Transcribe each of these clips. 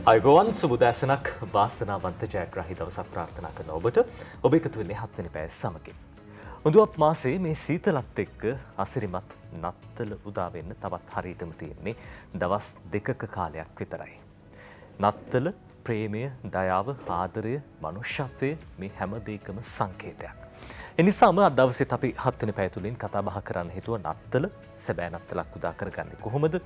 අයිබෝවන් සුබදෑසනක් වාසනාවන්ත ජයග්‍රාහී දවසක් ප්‍රාර්ථනා කරන ඔබට ඔබ එකතු වෙන්නේ 7 වෙනි පැය සමගින්. උඳුවප් මාසයේ මේ සීතලත් එක්ක අසිරිමත් නත්තල උදා වෙන්න තවත් හරියටම තියෙන්නේ දවස් 2ක කාලයක් විතරයි. නත්තල ප්‍රේමය, දයාව, ආදරය, මනුෂ්‍යත්වය මේ හැම දෙයකම සංකේතයක්. එනිසාම අද දවසේත් අපි 7 වෙනි පැය තුලින් කතා බහ කරන්න හිතුව නත්තල සැබෑ නත්තලක් උදා කරගන්නේ කොහොමද?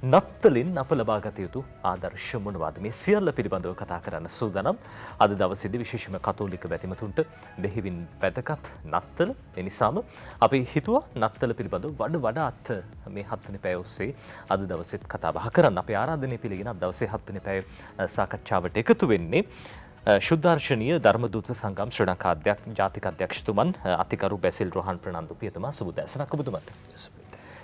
නත්තලින් අප ලබා ගත යුතු ආදර්ශ මොනවාද? මේ සියල්ල පිළිබඳව කතා කරන්න සූදානම්. අද දවසේදී විශේෂයෙන්ම කතෝලික බැතිමතුන්ට බෙහෙවින් වැදගත් නත්තල. එනිසාම අපි හිතුවා නත්තල පිළිබඳව වඩාත් මේ 7 වෙනි පැය ඔස්සේ අද දවසේත් කතා බහ කරන්න. අපි ආරාධනය පිළිගෙන අද දවසේ 7 වෙනි පැය සාකච්ඡාවට එකතු වෙන්නේ ශුද්ධාර්ශනීය ධර්මදූත සංගම් ශ්‍රී ලංකා ජාතික අධ්‍යක්ෂතුමන් අතිකරු බැසිල් රෝහන් ප්‍රනන්දු පියතුමා සුබදෑසනක් ඔබතුමන්ට.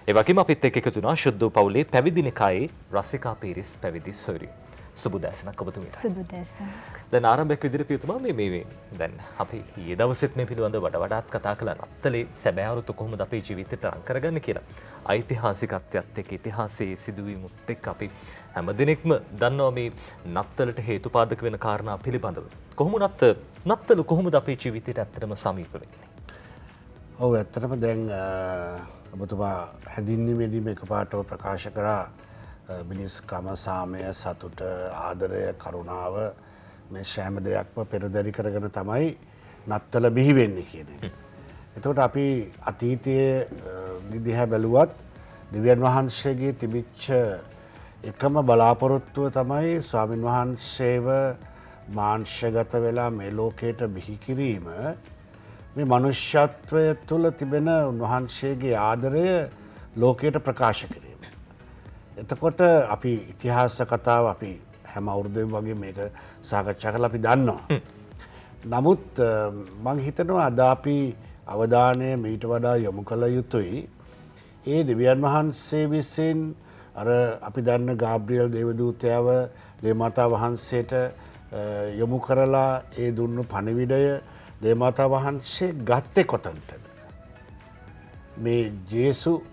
ඒ වගේම අපිත් එක්ක එකතු වෙනවා ශුද්ධ පවුලේ පැවිදි නිකායේ රසිකා පීරිස් පැවිදි සොයුරිය. සුබදෑසනක් ඔබතුමීට. සුබදෑසනක්. දැන් ආරම්භයක් විදිහට පියතුමා මේ දැන් අපි ඊයේ දවසෙත් මේ පිළිබඳව වඩාත් කතා කළා නත්තලේ සැබෑ අරුත කොහොමද අපේ ජීවිතයට අරන් කරගන්නේ කියලා. ඓතිහාසිකත්වයත් එක්ක ඉතිහාසයේ සිදුවීමුත් එක්ක අපි හැමදෙනෙක්ම දන්නවා මේ නත්තලට හේතුපාදක වෙන කාරණා පිළිබඳව. කොහොමුණත් නත්තල කොහොමද අපේ ජීවිතයට ඇත්තටම සමීප වෙන්නේ? ඔව් ඇත්තටම දැන් ඔබතුමා හැඳින්වීමේදීම එකපාරටම ප්‍රකාශ කරා මිනිස්කම, සාමය, සතුට, ආදරය, කරුණාව මේ සෑම දෙයක්ම පෙරදරි කරගෙන තමයි නත්තල බිහි වෙන්නේ කියන එක. එතකොට අපි අතීතයේ දිහා බැලුවත් දෙවියන් වහන්සේගේ තිබිච්ච එකම බලාපොරොත්තුව තමයි ස්වාමින් වහන්සේව මාංශගත වෙලා මේ ලෝකයට බිහි කිරීම. මේ මනුෂ්‍යත්වය තුළ තිබෙන උන්වහන්සේගේ ආදරය ලෝකයට ප්‍රකාශ කිරීම. එතකොට අපි ඉතිහාස කතාව අපි හැම අවුරුද්දෙම වගේ මේක සාකච්ඡා කරලා අපි දන්නවා. නමුත් මම හිතනවා අද අපි අවධානය මීට වඩා යොමු කළ යුතුයි. ඒ දෙවියන් වහන්සේ විසින් අර අපි දන්න ගාබ්‍රියල් දේවදූතයව දේවමාතා වහන්සේට යොමු කරලා ඒ දුන්නු පණිවිඩය දේවමාතා වහන්සේ ගත්තේ කොතනටද? මේ ජේසු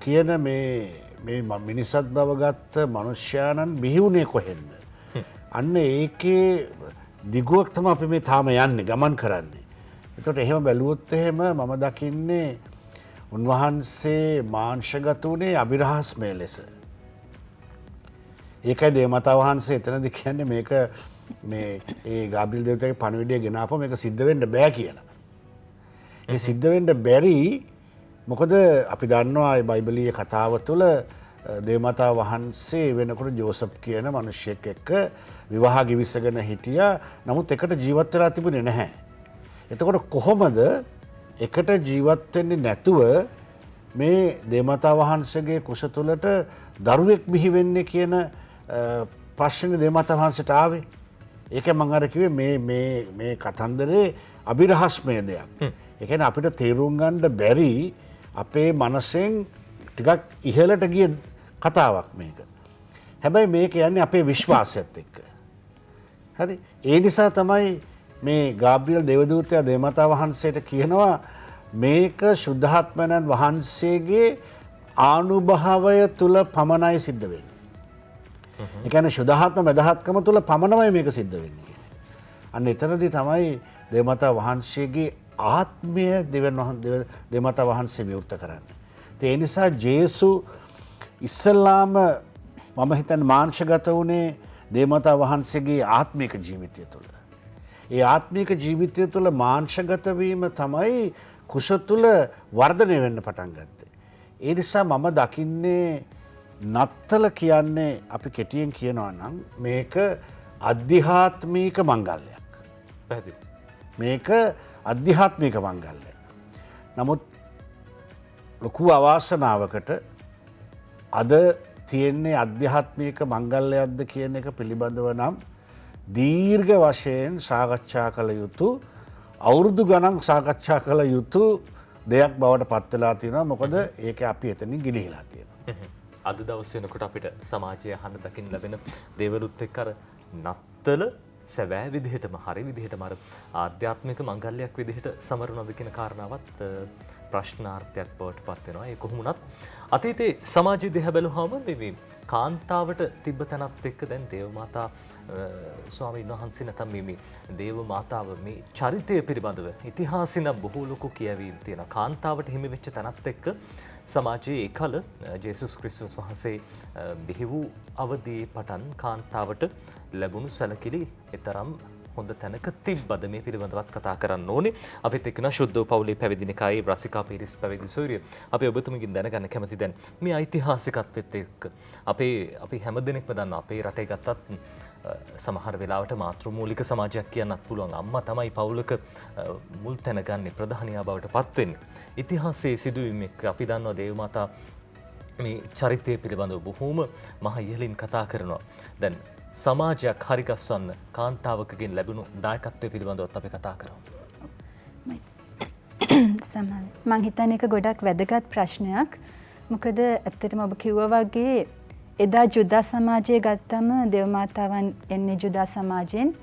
කියන මේ මිනිසත් බව ගත්ත මනුෂ්‍යයන්න් බිහි වුණේ කොහෙන්ද? අන්න ඒකේ දිගුවක් තමයි අපි මේ තාම යන්නේ, ගමන් කරන්නේ. එතකොට එහෙම බැලුවොත් එහෙම මම දකින්නේ උන්වහන්සේ මාංශගත වුණේ අභිරහස්මය ලෙස. ඒකයි දේවමාතා වහන්සේ එතනදී කියන්නේ මේක මේ ඒ ගාබ්‍රියල් දේවතාවගේ පණිවිඩය ගෙනාපම මේක සිද්ධ වෙන්න බෑ කියලා. ඒ සිද්ධ වෙන්න බැරි මොකද අපි දන්නවා ඒ බයිබලීය කතාව තුළ දේවමාතා වහන්සේ වෙනකොට ජෝසප් කියන මිනිහෙක් එක්ක විවාහ ගිවිසගෙන හිටියා. නමුත් එකට ජීවත් වෙලා තිබුණේ නැහැ. එතකොට කොහොමද එකට ජීවත් වෙන්නේ නැතුව මේ දේවමාතා වහන්සේගේ කුස තුළට දරුවෙක් බිහි වෙන්නේ කියන ප්‍රශ්නේ දේවමාතා වහන්සේට ආවේ. ඒක මම අර කිව්වේ මේ කතන්දරේ අභිරහස්මය දෙයක්. ඒ කියන්නේ අපිට තේරුම් ගන්න බැරි අපේ මනසෙන් ටිකක් ඉහළට ගිය කතාවක් මේක. හැබැයි මේක යන්නේ අපේ විශ්වාසයත් එක්ක. හරි. ඒ නිසා තමයි මේ ගාබ්‍රියල් දේවදූතයා දේවමාතා වහන්සේට කියනවා මේක ශුද්ධාත්මයන් වහන්සේගේ ආනුභාවය තුල පමණයි සිද්ධ වෙන්නේ. ඒ කියන්නේ ශුද්ධාත්ම මදහත්කම තුල පමණමයි මේක සිද්ධ වෙන්නේ කියන්නේ. අන්න එතනදී තමයි දේවමාතා වහන්සේගේ ආත්මය දේවමාතා වහන්සේ විවෘත කරන්නේ. ඒ නිසා ජේසු ඉස්සල්ලාම මම හිතන්නේ මාංශගත වුණේ දේවමාතා වහන්සේගේ ආත්මික ජීවිතය තුළ. ඒ ආත්මික ජීවිතය තුළ මාංශගත වීම තමයි කුස තුළ වර්ධනය වෙන්න පටන් ගත්තේ. ඒ නිසා මම දකින්නේ නත්තල කියන්නේ අපි කෙටියෙන් කියනවා නම් මේක අධ්‍යාත්මික මංගල්‍යයක්. පැහැදිලි. මේක අධ්‍යාත්මික මංගල්‍යයක්. නමුත් ලොකු අවාසනාවකට අද තියෙන්නේ අධ්‍යාත්මික මංගල්‍යයක්ද කියන එක පිළිබඳව නම් දීර්ඝ වශයෙන් සාකච්ඡා කළ යුතු අවුරුදු ගණන් සාකච්ඡා කළ යුතු දෙයක් බවට පත් වෙලා තියෙනවා. මොකද ඒක අපි එතනින් ගිලිහිලා තියෙනවා. අද දවස් වෙනකොට අපිට සමාජයේ අහන්න දකින්න ලැබෙන දේවලුත් එක්ක අර නත්තල සැබෑ විදිහටම හරි විදිහටම අර ආධ්‍යාත්මික මංගල්‍යයක් විදිහට සමරුණද කියන කාරණාවත් ප්‍රශ්නාර්ථයක් බවට පත් වෙනවා. ඒ කොහොම වුණත් අතීතේ සමාජය දිහා බැලුවාම මේ කාන්තාවට තිබ්බ තැනත් එක්ක දැන් දේව මාතා ස්වාමීන් වහන්සේ නැත්නම් මේ දේව මාතාව මේ චරිතය පිළිබඳව ඉතිහාසින බොහෝ ලොකු කියවීම් තියෙන කාන්තාවට හිමි වෙච්ච තැනත් එක්ක සමාජයේ ඒකල ජේසුස් ක්‍රිස්තුස් වහන්සේ බිහි වූ අවදියේ පටන් කාන්තාවට ලැබුණු සැලකිලි ඊතරම් හොඳ තැනක තිබ්බද මේ පිළිබඳවත් කතා කරන්න ඕනේ. අපිත් එක්කන ශුද්ධ පවුලේ පැවිදි නිකායේ රසිකා පීරිස් පැවිදි සූරිය. අපි ඔබතුමගෙන් දැනගන්න කැමති දැන් මේ ඓතිහාසිකත්වෙත් එක්ක අපි හැමදෙනෙක්ම දන්නවා අපේ රටේ ගත්තත් සමහර වෙලාවට මාතෘමූලික සමාජයක් කියන්නත් පුළුවන්. අම්මා තමයි පවුලක මුල් තැන ගන්න ප්‍රධානියා බවට පත් වෙන්නේ. ඉතිහාසයේ සිදුවීම් එක්ක අපි දන්නවා දේව මාතා මේ චරිතය පිළිබඳව බොහෝම මහ ඉහළින් කතා කරනවා. දැන් සමාජයක් හරිගස්වන්න කාන්තාවකගෙන් ලැබුණු දායකත්වය පිළිබඳවත් අපි කතා කරමු. මං හිතන්නේ ඒක ගොඩක් වැදගත් ප්‍රශ්නයක්. මොකද ඇත්තටම ඔබ කිව්වා වගේ එදා ජුදා සමාජයේ ගත්තම දේව මාතාවන් එන්නේ ජුදා සමාජයෙන්.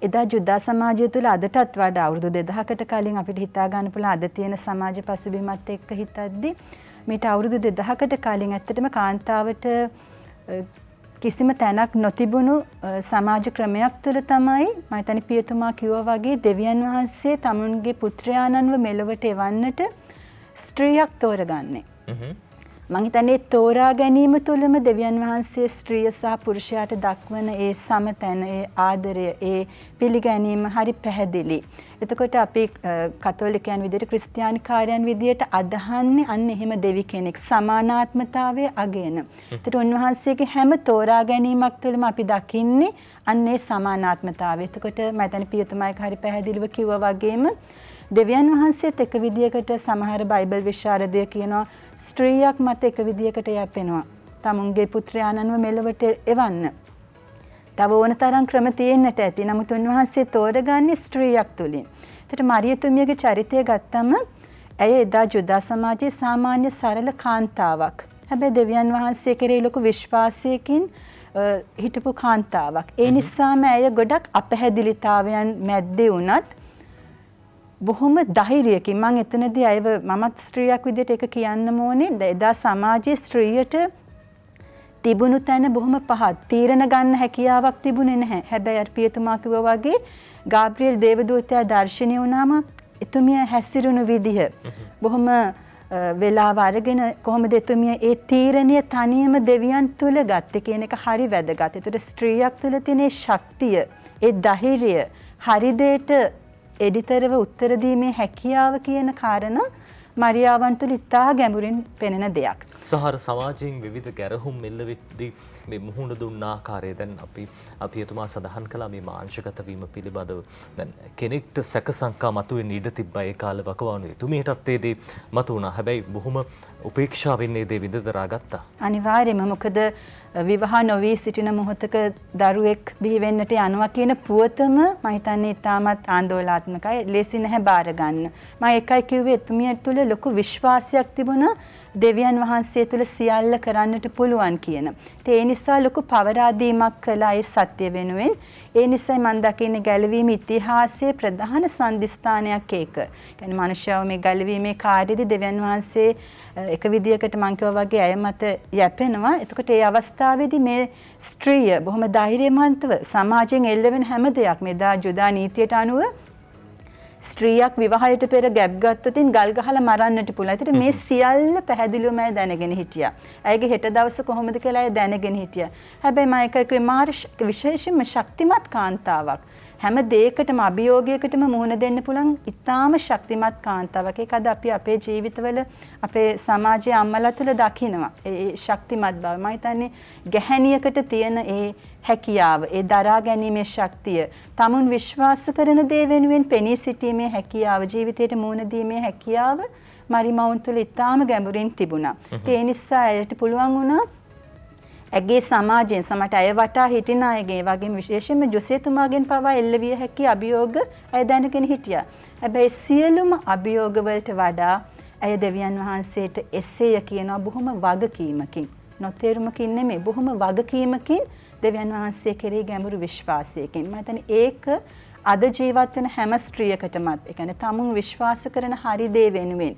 එදා ජුදා සමාජය තුළ අදටත් වඩා අවුරුදු 2000කට කලින් අපිට හිතා ගන්න පුළුවන් අද තියෙන සමාජ පසුබිමත් එක්ක හිතද්දි මේට අවුරුදු 2000කට කලින් ඇත්තටම කාන්තාවට කිසිම තැනක් නොතිබුණු සමාජ ක්‍රමයක් තුළ තමයි මම හිතන්නේ පියතුමා කිව්වා වගේ දෙවියන් වහන්සේ තමුන්ගේ පුත්‍රයාණන්ව මෙලොවට එවන්නට ස්ත්‍රියක් තෝරගන්නේ. මම හිතන්නේ තෝරා ගැනීම තුළම දෙවියන් වහන්සේ ස්ත්‍රිය සහ පුරුෂයාට දක්වන ඒ සමතැන, ඒ ආදරය, ඒ පිළිගැනීම හරි පැහැදිලි. එතකොට අපි කතෝලිකයන් විදිහට ක්‍රිස්තියානිකාරයන් විදිහට අදහන්නේ අන්න එහෙම දෙවි කෙනෙක් සමානාත්මතාවයේ අගයන. ඒතර උන්වහන්සේගේ හැම තෝරා ගැනීමක් තුළම අපි දකින්නේ අන්නේ සමානාත්මතාවය. එතකොට මම හිතන්නේ පියතුමා එක හරි පැහැදිලිව කිව්වා වගේම දෙවියන් වහන්සේත් එක විදියකට සමහර බයිබල් විශාරදය කියනවා ස්ත්‍රියක් මත එක විදියකට යැපෙනවා. තමුන්ගේ පුත්‍රයාණන්ව මෙලොවට එවන්න. තව ඕන තරම් ක්‍රම තියෙන්නට ඇති. නමුත් උන්වහන්සේ තෝරගන්නේ ස්ත්‍රියක් තුලින්. ඒකට මරියතුමියගේ චරිතය ගත්තම ඇය එදා ජුදා සමාජයේ සාමාන්‍ය සරල කාන්තාවක්. හැබැයි දෙවියන් වහන්සේ කෙරෙහි ලොකු විශ්වාසයකින් හිටපු කාන්තාවක්. ඒ නිසාම ඇය ගොඩක් අපැහැදිලිතාවයන් මැද්දේ වුණත් බොහොම ධෛර්යයකින් මම එතනදී අයව මමත් ස්ත්‍රියක් විදිහට ඒක කියන්නම ඕනේ. එදා සමාජයේ ස්ත්‍රියට තිබුණු තැන බොහොම පහත්. තීරණ ගන්න හැකියාවක් තිබුණේ නැහැ. හැබැයි අර පියතුමා කිව්වා වගේ ගාබ්‍රියෙල් දේවදූතයා දර්ශනීය වුණාම එතුමිය හැසිරුණු විදිහ බොහොම වෙලාව අරගෙන කොහොමද එතුමිය ඒ තීරණය තනියම දෙවියන් තුල ගත්තේ කියන එක හරි වැදගත්. ඒතර ස්ත්‍රියක් තුල තියෙන ශක්තිය, ඒ ධෛර්යය, හරි දෙයට එඩිතරව උත්තර දීමේ හැකියාව කියන කාරණා මරියාවන් තුළ ඉතා ගැඹුරින් පෙනෙන දෙයක්. සහර සමාජයෙන් විවිධ ගැරහුම් මෙල්ල වෙද්දී මේ මුහුණ දුන්න ආකාරය දැන් අපි එතුමා සඳහන් කළා මේ මාංශගත වීම පිළිබඳව. දැන් කෙනෙක්ට සැක සංකා මතුවෙන්න ඉඩ තිබ්බා ඒ කාලේ වකවානුවේ. එතුමියටත් ඒ දේ මතුවුණා. හැබැයි බොහොම උපේක්ෂාවෙන් ඒ දේ විඳදරා ගත්තා. අනිවාර්යයෙන්ම මොකද විවාහ නොවී සිටින මොහොතක දරුවෙක් බිහි වෙන්නට යනවා කියන පුවතම මම හිතන්නේ ඉතාමත් ආందోලනාත්මකයි. ලේසි නැහැ බාර ගන්න. මම ඒකයි කිව්වේ එතුමිය තුළ ලොකු විශ්වාසයක් තිබුණා දෙවියන් වහන්සේ තුළ සියල්ල කරන්නට පුළුවන් කියන. ඒ නිසා ලොකු පවරාදීමක් කළා ඒ සත්‍ය වෙනුවෙන්. ඒ නිසයි මම දකින්නේ ගැලවීම ඉතිහාසයේ ප්‍රධාන සම්දිස්ථානයක් ඒක. කියන්නේ මනුෂ්‍යව මේ ගැලවීමේ කාර්යයේදී දෙවියන් වහන්සේ එක විදියකට මං කිව්වා වගේ අය මත යැපෙනවා. එතකොට ඒ අවස්ථාවේදී මේ ස්ත්‍රිය බොහොම ධෛර්යමන්තව සමාජයෙන් එල්ලවෙන හැම දෙයක් මෙදා ජුදා නීතියට අනුව ස්ත්‍රියක් විවාහයට පෙර ගැබ් ගත්තොතින් ගල් ගහලා මරන්නට පුළුවන්. ඒතර මේ සියල්ල පැහැදිලිවම අය දැනගෙන හිටියා. ඇයගේ හෙට දවස කොහොමද කියලා අය දැනගෙන හිටියා. හැබැයි මම එකයි මාර විශේෂයෙන්ම ශක්තිමත් කාන්තාවක්. හැම දෙයකටම අභියෝගයකටම මුහුණ දෙන්න පුළුවන් ඉතාම ශක්තිමත් කාන්තාවක්. ඒක අද අපි අපේ ජීවිතවල අපේ සමාජයේ අම්මලා තුළ දකිනවා. ඒ ශක්තිමත් බව. මම හිතන්නේ ගැහැණියකට තියෙන ඒ හැකියාව, ඒ දරා ගැනීමේ ශක්තිය, tamun විශ්වාස කරන දේ වෙනුවෙන් පෙනී සිටීමේ හැකියාව, ජීවිතයට මුහුණ දීමේ හැකියාව මරිමවුන් තුළ ඉතාම ගැඹුරින් තිබුණා. ඒ නිසා ඇයට පුළුවන් වුණා ඇගේ සමාජයෙන් සමට අය වටා හිටින අයගේ වගේම විශේෂයෙන්ම ජොසේතුමාගෙන් පවා එල්ලවිය හැකි අභියෝග ඇය දැනගෙන හිටියා. හැබැයි සියලුම අභියෝග වලට වඩා ඇය දෙවියන් වහන්සේට එසේය කියන බොහොම වගකීමකින්, නොතේරුමකින් නෙමෙයි බොහොම වගකීමකින් දෙවියන් වහන්සේ කෙරෙහි ගැඹුරු විශ්වාසයකින්. මම හිතන්නේ ඒක අද ජීවත් වෙන හැම ස්ත්‍රියකටමත් ඒ කියන්නේ තමුන් විශ්වාස කරන හරි දේ වෙනුවෙන්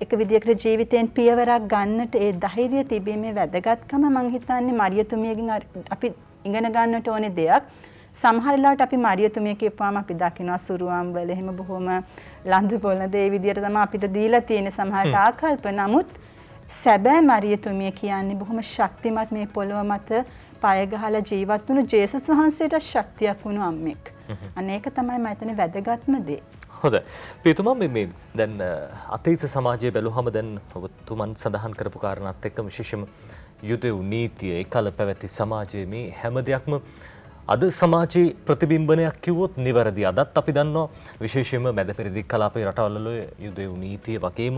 එක විදියකට ජීවිතයෙන් පියවරක් ගන්නට ඒ ධෛර්යය තිබීමේ වැදගත්කම මම හිතන්නේ මරියතුමියගෙන් අපි ඉගෙන ගන්නට ඕනේ දෙයක්. සමහර වෙලාවට අපි මරියතුමිය කියපුවාම අපි දකිනවා සුරුවම් වල එහෙම බොහොම ලන්දු පොළන දේ විදියට තමයි අපිට දීලා තියෙන සමහරට ආකල්ප. නමුත් සැබෑ මරියතුමිය කියන්නේ බොහොම ශක්තිමත් මේ පොළොව මත පය ගහලා ජීවත් වුණු ජේසුස් වහන්සේට ශක්තියක් වුණු අම්මෙක්. අනේක තමයි මම හිතන්නේ වැදගත්ම දේ. හොඳයි. පියතුමා මේ දැන් අතීත සමාජයේ බැලුවම දැන් ඔබතුමන් සඳහන් කරපු කාරණාත් එක්ක විශේෂම යුදෙව් නීතිය ඒකල පැවති සමාජයේ මේ හැම දෙයක්ම අද සමාජයේ ප්‍රතිබිම්බනයක් කිව්වොත් නිවැරදි. අදත් අපි දන්නවා විශේෂයෙන්ම මැද පෙරදිග කලාපයේ රටවල යුදෙව් නීතිය වගේම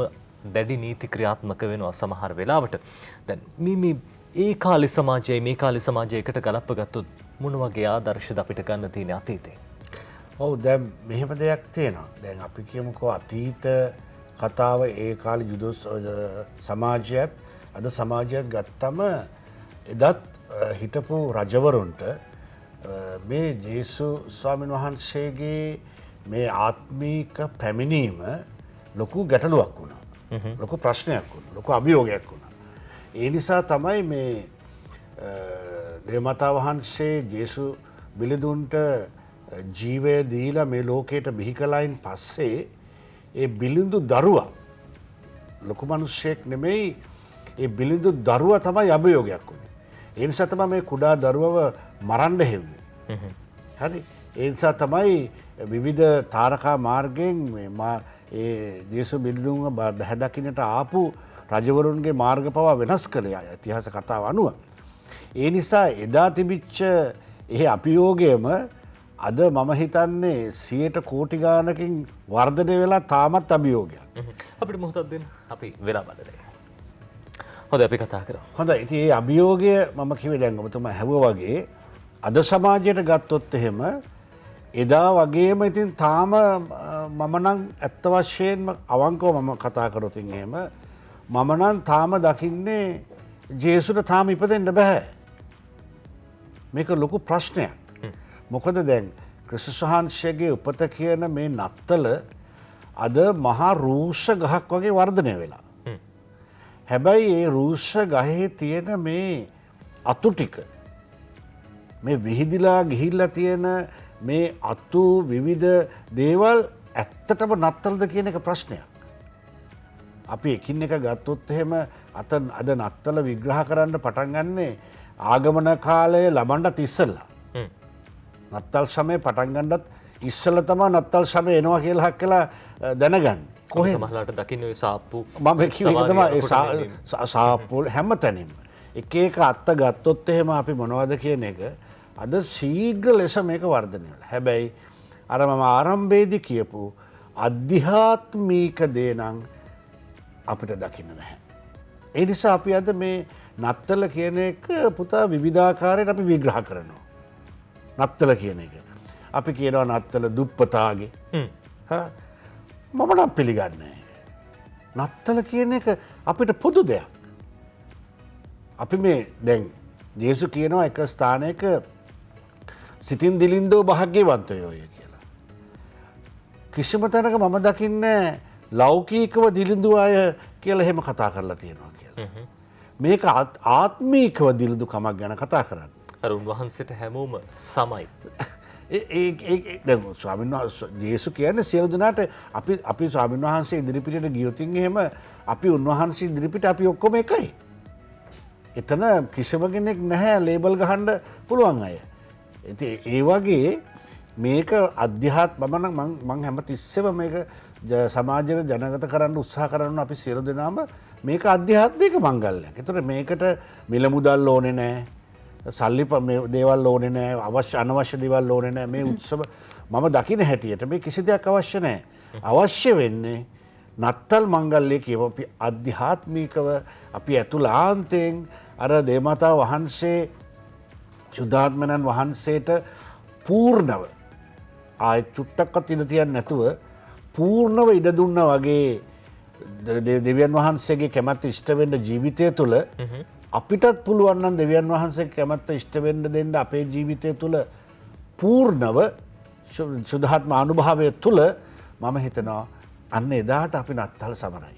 දැඩි නීති ක්‍රියාත්මක වෙනවා සමහර වෙලාවට. දැන් මේ ඒ කාලේ සමාජයයි මේ කාලේ සමාජය එකට ගලප්ප ගත්තොත් මොන වගේ ආදර්ශද අපිට ගන්න තියෙන අතීතේ? ඔව් දැන් මෙහෙම දෙයක් තියෙනවා. දැන් අපි කියමුකෝ අතීත කතාව ඒ කාලේ යුද සමාජයත් අද සමාජයත් ගත්තම එදත් හිටපු රජවරුන්ට මේ ජේසුස් ස්වාමීන් වහන්සේගේ මේ ආත්මීක පැමිණීම ලොකු ගැටලුවක් වුණා. ලොකු ප්‍රශ්නයක් වුණා. ලොකු අභියෝගයක් වුණා. ඒ නිසා තමයි මේ දේවමාතා වහන්සේ ජේසු බිලිඳුන්ට ජීවය දීලා මේ ලෝකයට බිහි කළයින් පස්සේ ඒ බිලිඳු දරුවා ලොකු මිනිස්සෙක් නෙමෙයි ඒ බිලිඳු දරුවා තමයි අභියෝගයක් වුණේ. ඒ නිසා තමයි මේ කුඩා දරුවව මරන්න හෙව්වේ. හරි. ඒ නිසා තමයි විවිධ තාරකා මාර්ගයෙන් ඒ ජේසු බිලිඳුන්ව බැහැ දකින්නට ආපු රජවරුන්ගේ මාර්ග පවා වෙනස් කළේ ඉතිහාස කතාව අනුව. ඒ නිසා එදා තිබිච්ච ඒ අභියෝගයම අද මම හිතන්නේ 100 කෝටි ගානකින් වර්ධනය වෙලා තාමත් අභියෝගයක්. අපිට මොහොතක් දෙන්න. අපි වෙලා බලන්න. හොඳයි අපි කතා කරමු. හොඳයි. ඉතින් මේ අභියෝගය මම කිව්වේ දැන් ඔබතුමා හැවුවා වගේ අද සමාජයට ගත්තොත් එහෙම එදා වගේම ඉතින් තාම මම නම් ඇත්ත වශයෙන්ම අවංකව මම කතා කරොත් එහෙම මම නම් තාම දකින්නේ ජේසුට තාම ඉපදෙන්න බෑ. මේක ලොකු ප්‍රශ්නයක්. මොකද දැන් ක්‍රිස්තුස් වහන්සේගේ උපත කියන මේ නත්තල අද මහා රූෂ ගහක් වගේ වර්ධනය වෙලා. හැබැයි ඒ රූෂ ගහේ තියෙන මේ අතු ටික මේ විහිදිලා ගිහිල්ලා තියෙන මේ අතු විවිධ දේවල් ඇත්තටම නත්තලද කියන එක ප්‍රශ්නයක්. අපි එකින් එක ගත්තොත් එහෙම අද නත්තල විග්‍රහ කරන්න පටන් ගන්නේ ආගමන කාලය ලබන්නත් ඉස්සෙල්ලා. නත්තල් සමය පටන් ගන්නත් ඉස්සෙල්ලා තමයි නත්තල් සමය එනවා කියලා හක්කලා දැනගන්නේ. කොහේ සමහරවිට දකින්න ඔය සාප්පු මම කිව්ව එක තමයි සාප්පු හැමතැනින්ම එක එක අත්ත ගත්තොත් එහෙම අපි මොනවද කියන එක අද ශීඝ්‍ර ලෙස මේක වර්ධනය වෙලා. හැබැයි අර මම ආරම්භයේදී කියපු අධ්‍යාත්මික දේ නම් අපිට දකින්න නැහැ. ඒ නිසා අපි අද මේ නත්තල කියන එක පුතා විවිධාකාරයෙන් අපි විග්‍රහ කරනවා. නත්තල කියන එක. අපි කියනවා නත්තල දුප්පතාගේ. මම නම් පිළිගන්නේ. නත්තල කියන එක අපිට පොදු දෙයක්. අපි මේ දැන් ජේසු කියනවා එක ස්ථානයක සිතින් දිලින්දෝ භාග්‍යවන්තයෝය කියලා. කිසිම තැනක මම දකින්නේ ලෞකීකව දිලිඳු අය කියලා එහෙම කතා කරලා තියෙනවා කියලා. මේක ආත්මීකව දිලිඳු කමක් ගැන කතා කරන්නේ. අර උන්වහන්සේට හැමෝම සමයි. ස්වාමීන් වහන්සේ ජේසු කියන්නේ සියලු දෙනාට අපි ස්වාමීන් වහන්සේ ඉදිරිපිටට ගියොතින් එහෙම අපි උන්වහන්සේ ඉදිරිපිට අපි ඔක්කොම එකයි. එතන කිසිම කෙනෙක් නැහැ ලේබල් ගහන්න පුළුවන් අය. ඉතින් ඒ වගේ මේක මම හැම තිස්සෙම මේක සමාජයට ජනගත කරන්න උත්සාහ කරන්න අපි සියලු දෙනාම මේක අධ්‍යාත්මික මංගල්‍යයක්. ඒතර මේකට මිල මුදල් ඕනේ නැහැ. සල්ලි දේවල් ඕනේ නැහැ. අනවශ්‍ය දේවල් ඕනේ නැහැ. මේ උත්සව මම දකින හැටියට මේ කිසි දෙයක් අවශ්‍ය නැහැ. අවශ්‍ය වෙන්නේ නත්තල් මංගල්‍ය කියව අපි අධ්‍යාත්මිකව අපි ඇතුළාන්තයෙන් අර දේවමාතා වහන්සේ සුද්ධාත්මයන් වහන්සේට පූර්ණව ආය චුට්ටක්වත් ඉඳ තියන්නේ නැතුව පූර්ණව ඉඩ දුන්නා වගේ දෙවියන් වහන්සේගේ කැමැත්ත ඉෂ්ට වෙන්න ජීවිතය තුළ අපිටත් පුළුවන් නම් දෙවියන් වහන්සේ කැමැත්ත ඉෂ්ට වෙන්න දෙන්න අපේ ජීවිතය තුළ පූර්ණව සුද්ධාත්ම අනුභවය තුළ මම හිතනවා අන්න එදාට අපි නත්තල් සමරයි.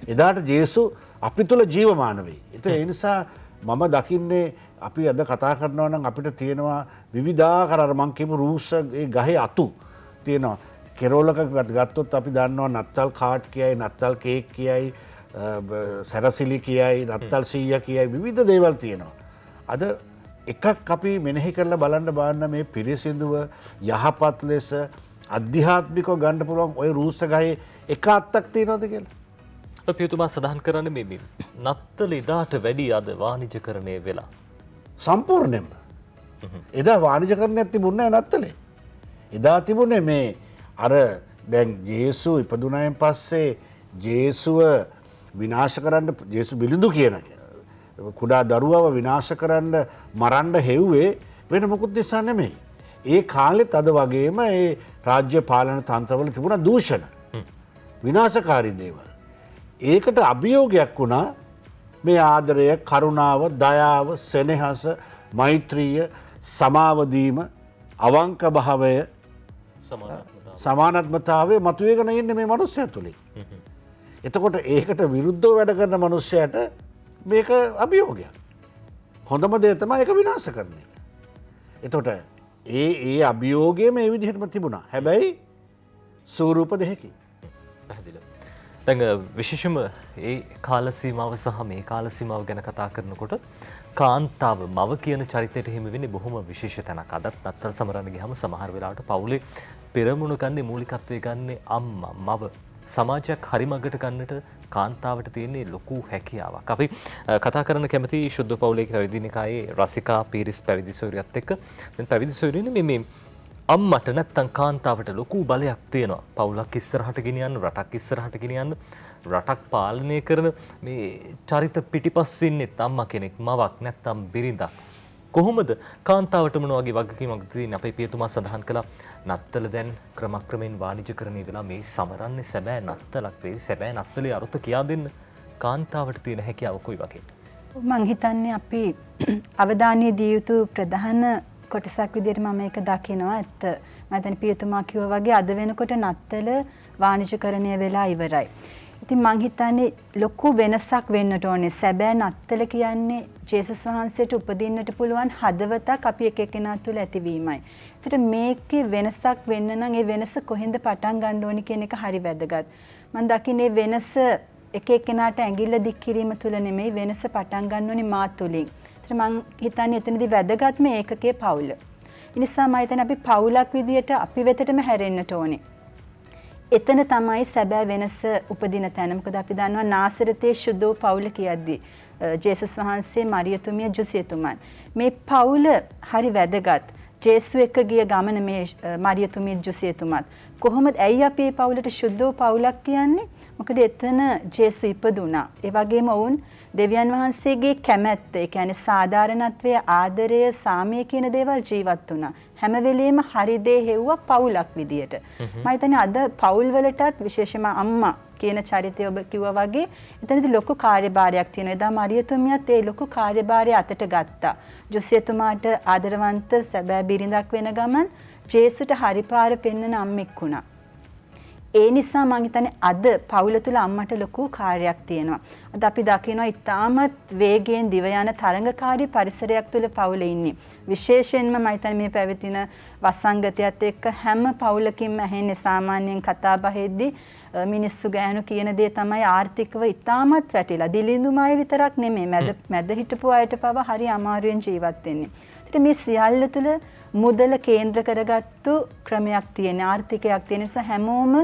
එදාට ජේසු අපි තුළ ජීවමාන වෙයි. ඒ නිසා මම දකින්නේ අපි අද කතා කරනවා නම් අපිට තියෙනවා විවිධාකාර අර මං කියපු රූස්ස ඒ ගහේ අතු තියෙනවා. කෙරෝලක ගත්තොත් අපි දන්නවා නත්තල් කාඩ් කියයි, නත්තල් කේක් කියයි, සැරසිලි කියයි, නත්තල් සීය කියයි, විවිධ දේවල් තියෙනවා. අද එකක් අපි මෙනෙහි කරලා බලන්න බාන්න මේ පිරිසිදුව යහපත් ලෙස අධ්‍යාත්මිකව ගන්න පුළුවන් ওই රූස්ස ගහේ එක අත්තක් තියෙනවද කියලා? පියතුමා සඳහන් කරන්නේ මේ නත්තල එදාට වැඩි අද වාණිජකරණය වෙලා. සම්පූර්ණයෙන්ම. එදා වාණිජකරණයක් තිබුණේ නැහැ නත්තලේ. එදා තිබුණේ මේ අර දැන් ජේසු ඉපදුනායින් පස්සේ ජේසුව විනාශ කරන්න ජේසු බිලිඳු කියන කුඩා දරුවව විනාශ කරන්න මරන්න හෙව්වේ වෙන මොකුත් නිසා නෙමෙයි. ඒ කාලෙත් අද වගේම ඒ රාජ්‍ය පාලන තන්ත්‍රවල තිබුණ දූෂණ විනාශකාරී දේවල්. ඒකට අභියෝගයක් වුණා මේ ආදරය, කරුණාව, දයාව, සෙනෙහස, මෛත්‍රිය, සමාවදීම, අවංක භාවය, සමානත්මතාවය මතුවේගෙන ඉන්නේ මේ මනුස්සයා තුලින්. එතකොට ඒකට විරුද්ධව වැඩ කරන මනුස්සයාට මේක අභියෝගයක්. හොඳම දේ තමයි ඒක විනාශ කරන එක. එතකොට ඒ අභියෝගය මේ විදිහටම තිබුණා. හැබැයි ස්වරූප දෙකකින්. පැහැදිලි. දැන් විශේෂම ඒ කාල සීමාව සහ මේ කාල සීමාව ගැන කතා කරනකොට කාන්තාව මව කියන චරිතයට හිමි වෙන්නේ බොහොම විශේෂ තැනක්. අදත් නත්තල් සමරන්න ගියාම සමහර වෙලාවට පවුලේ පෙරමුණ ගන්නේ මූලිකත්වයේ ගන්නේ අම්මා, මව. සමාජයක් හරිමගට ගන්නට කාන්තාවට තියෙන්නේ ලොකු හැකියාවක්. අපි කතා කරන්න කැමති ශුද්ධ පවුලේ පැවිදි නිකායේ රසිකා පීරිස් පැවිදි සොයුරියත් එක්ක. දැන් පැවිදි සොයුරියනේ මේ අම්මට නැත්තම් කාන්තාවට ලොකු බලයක් තියෙනවා. පවුලක් ඉස්සරහට ගෙනියන්න, රටක් ඉස්සරහට ගෙනියන්න, රටක් පාලනය කරන මේ චරිත පිටිපස්සින්නෙත් අම්මා කෙනෙක්, මවක් නැත්තම් බිරිඳක්. කොහොමද කාන්තාවට මොන වගේ වගකීමක්ද තියෙන්නේ? අපේ පියතුමා සඳහන් කළා නත්තල දැන් ක්‍රමක්‍රමයෙන් වාණිජකරණය වෙලා මේ සමරන්නේ සැබෑ නත්තලක් වෙයි. සැබෑ නත්තලේ අරුත කියා දෙන්න කාන්තාවට තියෙන හැකියාව කොයි වගේද? මං හිතන්නේ අපි අවධානය දිය යුතු ප්‍රධාන කොටසක් විදිහට මම මේක දකිනවා. ඇත්ත මම දැන් පියතුමා කිව්වා වගේ අද වෙනකොට නත්තල වාණිජකරණය වෙලා ඉවරයි. ඉතින් මං හිතන්නේ ලොකු වෙනසක් වෙන්නට ඕනේ. සැබෑ නත්තල කියන්නේ ජේසුස් වහන්සේට උපදින්නට පුළුවන් හදවතක් අපි එක එක්කෙනා තුළ ඇතිවීමයි. ඒතර මේකේ වෙනසක් වෙන්න නම් ඒ වෙනස කොහෙන්ද පටන් ගන්න ඕනි කියන එක හරි වැදගත්. මම දකින්නේ වෙනස එක එක්කෙනාට ඇඟිල්ල දික් කිරීම තුළ නෙමෙයි, වෙනස පටන් ගන්න ඕනි මා තුළින්. ඒතර මං හිතන්නේ එතනදී වැදගත්ම ඒකකයේ පවුල. ඒ නිසා මම හිතන්නේ අපි පවුලක් විදියට අපි වෙතටම හැරෙන්නට ඕනේ. එතන තමයි සැබෑ වෙනස උපදින තැන. මොකද අපි දන්නවා නාසරතේ ශුද්ධ පවුල කියද්දී ජේසුස් වහන්සේ, මරියතුමිය, ජුසියතුමන් මේ පවුල හරි වැදගත්. ජේසු එක්ක ගිය ගමන මේ මරියතුමිය, ජුසියතුමත් කොහොමද ඇයි අපි මේ පවුලට ශුද්ධ පවුලක් කියන්නේ? මොකද එතන ජේසු ඉපදුනා. ඒ වගේම වුන් දෙවියන් වහන්සේගේ කැමැත්ත, ඒ කියන්නේ සාධාරණත්වය, ආදරය, සාමය කියන දේවල් ජීවත් වුණා. හැම වෙලෙම හරි දේ හෙව්වා පවුලක් විදියට. මම හිතන්නේ අද පවුල් වලටත් විශේෂයෙන්ම අම්මා කියන චරිතය ඔබ කිව්වා වගේ එතනදී ලොකු කාර්යභාරයක් තියෙනවා. එදා මරියතුමියත් ඒ ලොකු කාර්යභාරය අතට ගත්තා. ජොසියතුමාට ආදරවන්ත සැබෑ බිරිඳක් වෙන ගමන් ජේසුට හරි පාර පෙන්වන අම්මෙක් වුණා. ඒ නිසා මම හිතන්නේ අද පවුල තුල අම්මට ලොකු කාර්යයක් තියෙනවා. අද අපි දකිනවා ඉතාමත් වේගයෙන් දිව යන තරඟකාරී පරිසරයක් තුල පවුල ඉන්නේ. විශේෂයෙන්ම මම හිතන්නේ මේ පැවතින වසංගතයත් එක්ක හැම පවුලකින්ම ඇහෙන්නේ සාමාන්‍යයෙන් කතා බහෙද්දී මිනිස්සු ගෑනු කියන දේ තමයි ආර්ථිකව ඉතාමත් වැටිලා. දිලිඳුම අය විතරක් නෙමෙයි මැද හිටපු අයට පවා හරි අමාරුවෙන් ජීවත් වෙන්නේ. ඒත් මේ සියල්ල තුල මුදල කේන්ද්‍ර කරගත්තු ක්‍රමයක් තියෙන, ආර්ථිකයක් තියෙන නිසා හැමෝම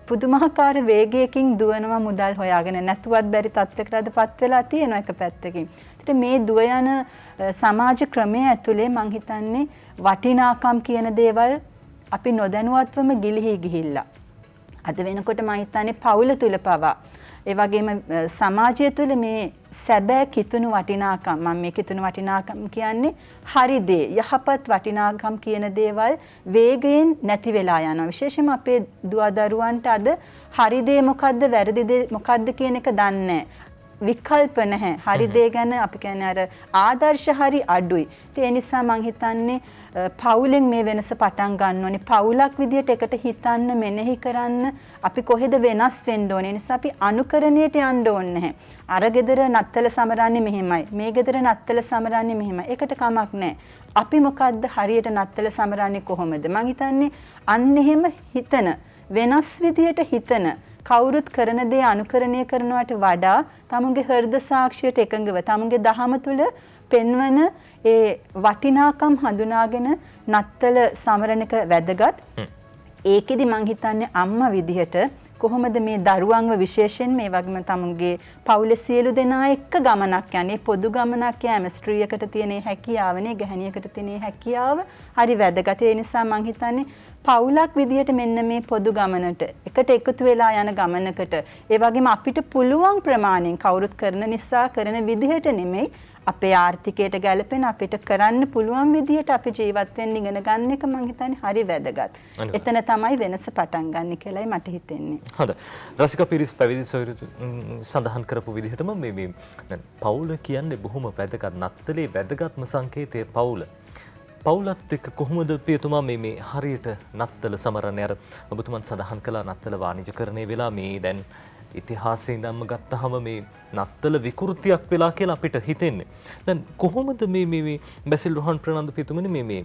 පුදුමාකාර වේගයකින් දුවනවා මුදල් හොයාගෙන. නැතුවත් බැරි තත්යකට අදපත් වෙලා තියෙනවා එක පැත්තකින්. ඒත් මේ දුව යන සමාජ ක්‍රමය ඇතුලේ මං හිතන්නේ වටිනාකම් කියන දේවල් අපි නොදැනුවත්වම ගිලිහි ගිහිල්ලා. අද වෙනකොට මම හිතන්නේ පවුල තුල පවා ඒ වගේම සමාජය තුළ මේ සැබෑ කිතුණු වටිනාකම්, මම මේ කිතුණු වටිනාකම් කියන්නේ හරි දේ, යහපත් වටිනාකම් කියන දේවල් වේගයෙන් නැති වෙලා යනවා. විශේෂයෙන්ම අපේ දුවදරුවන්ට අද හරි දේ මොකද්ද, වැරදි දේ මොකද්ද කියන එක දන්නේ නැහැ. විකල්ප නැහැ. හරි දේ ගැන අපි කියන්නේ අර ආදර්ශ හරි අඩුයි. ඒ නිසා මං හිතන්නේ පවුලෙන් මේ වෙනස පටන් ගන්න ඕනේ. පවුලක් විදියට එකට හිතන්න, මෙනෙහි කරන්න අපි කොහෙද වෙනස් වෙන්න ඕනේ. නිසා අපි අනුකරණයට යන්න ඕනේ නැහැ. අර ගෙදර නත්තල සමරන්නේ මෙහෙමයි. මේ ගෙදර නත්තල සමරන්නේ මෙහෙමයි. ඒකට කමක් නැහැ. අපි මොකද්ද හරියට නත්තල සමරන්නේ කොහොමද? මං හිතන්නේ අන්න එහෙම හිතන, වෙනස් විදියට හිතන කවුරුත් කරන දේ අනුකරණය කරනවට වඩා තමුන්ගේ හෘද සාක්ෂියට එකඟව තමුන්ගේ දහම තුල පෙන්වන ඒ වටිනාකම් හඳුනාගෙන නත්තල සමරණක වැදගත්. ඒකෙදි මං හිතන්නේ අම්මා විදිහට කොහොමද මේ දරුවන්ව විශේෂයෙන් මේ වගේම තමුන්ගේ පවුලේ සියලු දෙනා එක්ක ගමනක් යන්නේ පොදු ගමනක් යෑම ස්ත්‍රියකට තියෙන හැකියාවනේ ගැහණියකට තියෙන හැකියාව හරි වැදගත්. ඒ නිසා මං හිතන්නේ පවුලක් විදියට මෙන්න මේ පොදු ගමනට එකට එකතු වෙලා යන ගමනකට ඒ වගේම අපිට පුළුවන් ප්‍රමාණයෙන් කවුරුත් කරන නිසා කරන විදිහට නෙමෙයි අපේ ආර්ථිකයට ගැලපෙන අපිට කරන්න පුළුවන් විදිහට අපි ජීවත් වෙන්න ඉගෙන ගන්න එක මම හිතන්නේ හරි වැදගත්. එතන තමයි වෙනස පටන් ගන්න කියලායි මට හිතෙන්නේ. හොඳයි. රසිකා පිරිස් පැවිදි සොයුරු සඳහන් කරපු විදිහටම මේ දැන් පවුල කියන්නේ බොහොම වැදගත්. නත්තලේ වැදගත්ම සංකේතය පවුල. පවුලත් එක්ක කොහොමද පියතුමා මේ හරියට නත්තල සමරන්නේ? අර ඔබතුමන් සඳහන් කළා නත්තල වාණිජකරණය වෙලා මේ දැන් ඉතිහාසයේ ඉඳන්ම ගත්තහම මේ නත්තල විකෘතියක් වෙලා කියලා අපිට හිතෙන්නේ. දැන් කොහොමද මේ බැසිල් රොහන් ප්‍රනාන්දු පියතුමනි මේ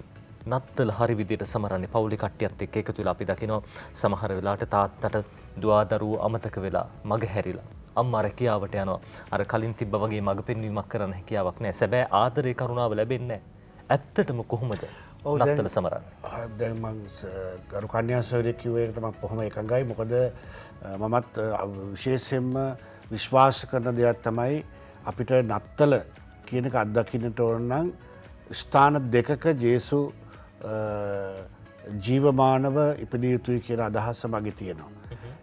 නත්තල හරි විදියට සමරන්නේ? පවුලේ කට්ටියත් එක්ක එකතු වෙලා අපි දකිනවා සමහර වෙලාවට තාත්තට දුවදරුවෝ අමතක වෙලා මග හැරිලා අම්මා රැකියාවට යනවා. අර කලින් තිබ්බ වගේ මග පෙන්වීමක් කරන්න හැකියාවක් නැහැ. සැබෑ ආදරේ කරුණාව ලැබෙන්නේ නැහැ. ඇත්තටම කොහොමද නත්තල සමරන්නේ? දැන් මං ගරු කන්‍යා සොයුරිය කිව්වේ ඒක තමයි කොහොම එකඟයි. මොකද මමත් විශේෂයෙන්ම විශ්වාස කරන දෙයක් තමයි අපිට නත්තල කියන එක අත්දකින්නට ඕන නම් ස්ථාන දෙකක ජේසු ජීවමානව ඉපදිය යුතුයි කියන අදහස මගේ තියෙනවා.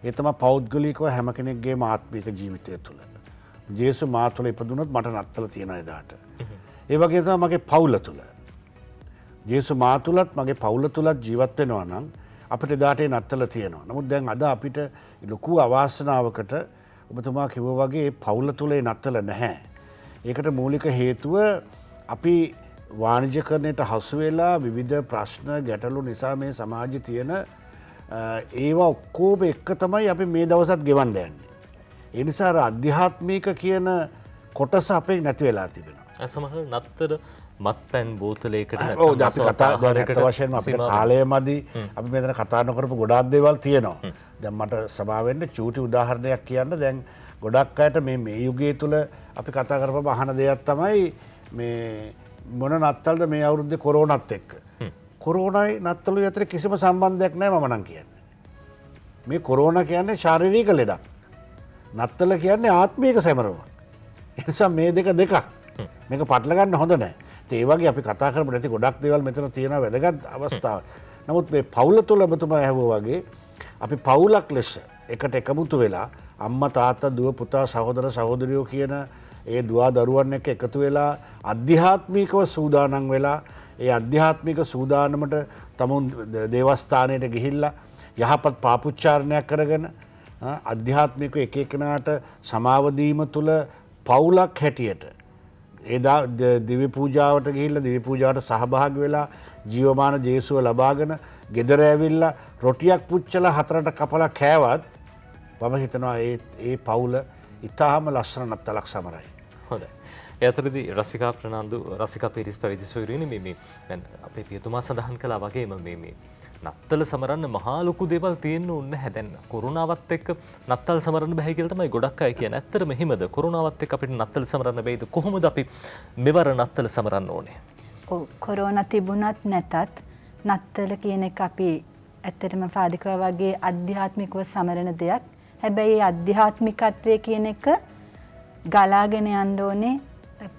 ඒ තමයි පෞද්ගලිකව හැම කෙනෙක්ගේම ආත්මික ජීවිතය තුළ. ජේසු මා තුළ ඉපදුනොත් මට නත්තල තියෙනවා එදාට. ඒ වගේ තමයි මගේ පවුල තුළ. ජේසු මා තුලත් මගේ පවුල තුලත් ජීවත් වෙනවා නම් අපිට එදාට ඒ නත්තල තියෙනවා. නමුත් දැන් අද අපිට ලොකු අවාසනාවකට ඔබතුමා කිව්වා වගේ පවුල තුල ඒ නත්තල නැහැ. ඒකට මූලික හේතුව අපි වාණිජකරණයට හසු වෙලා විවිධ ප්‍රශ්න ගැටලු නිසා මේ සමාජයේ තියෙන ඒවා ඔක්කොම එක තමයි අපි මේ දවසත් ගෙවන්න යන්නේ. ඒ නිසා අධ්‍යාත්මික කියන කොටස අපේ නැති වෙලා තිබෙනවා. සමහර නත්තර මත්පැන් බෝතලයකට අපි කතා දැනට වශයෙන් අපිට කාලය මදි අපි මෙතන කතා නොකරපු ගොඩාක් දේවල් තියෙනවා. දැන් මට සභාව වෙන්න චූටි උදාහරණයක් කියන්න. දැන් ගොඩක් අයට මේ යුගයේ තුල අපි කතා කරපුවම අහන දෙයක් තමයි මේ මොන නත්තල්ද මේ අවුරුද්දේ කොරෝනාත් එක්ක. කොරෝනායි නත්තලුයි අතර කිසිම සම්බන්ධයක් නැහැ මම නම් කියන්නේ. මේ කොරෝනා කියන්නේ ශාරීරික ලෙඩක්. නත්තල කියන්නේ ආත්මීක සැමරුමක්. ඒ නිසා මේ දෙකක්. මේක පටල ගන්න හොඳ නැහැ. ඒ වගේ අපි කතා කරපු නැති ගොඩක් දේවල් මෙතන තියෙන වැදගත් අවස්ථාව. නමුත් මේ පවුල තුළ ඔබතුමා ඇහුවා වගේ අපි පවුලක් ලෙස එකට එකමුතු වෙලා අම්මා තාත්තා දුව පුතා සහෝදර සහෝදරියෝ කියන ඒ දුවා දරුවන් එක්ක එකතු වෙලා අධ්‍යාත්මිකව සූදානම් වෙලා ඒ අධ්‍යාත්මික සූදානමට තමුන් දේවස්ථානයට ගිහිල්ලා යහපත් පාපුච්චාරණයක් කරගෙන අධ්‍යාත්මික එක එකනාට සමාව දීම තුළ පවුලක් හැටියට එදා දිව්‍ය පූජාවට ගිහිල්ලා දිව්‍ය පූජාවට සහභාගී වෙලා ජීවමාන ජේසුව ලබාගෙන ගෙදර ඇවිල්ලා රොටියක් පුච්චලා හතරට කපලා කෑවත් මම හිතනවා ඒ පවුල ඉතාම ලස්සන නත්තලක් සමරයි. හොඳයි. ඒ අතරදී රසිකා ප්‍රනාන්දු රසිකා පිරිස් පැවිදි සොයුරියනි මේ දැන් අපේ පියතුමා සඳහන් කළා වගේම මේ නත්තල සමරන්න මහා ලොකු දේවල් තියෙන්න ඕනේ නැහැ. දැන් කොරෝනාවත් එක්ක නත්තල් සමරන්න බෑ කියලා තමයි ගොඩක් අය කියන්නේ. ඇත්තටම එහෙමද? කොරෝනාවත් එක්ක අපිට නත්තල් සමරන්න බැයිද? කොහොමද අපි මෙවර නත්තල සමරන්න ඕනේ? ඔව් කොරෝනා තිබුණත් නැතත් නත්තල කියන එක අපි ඇත්තටම පාදිකවා වගේ අධ්‍යාත්මිකව සමරන දෙයක්. හැබැයි ඒ අධ්‍යාත්මිකත්වයේ කියන එක ගලාගෙන යන්න ඕනේ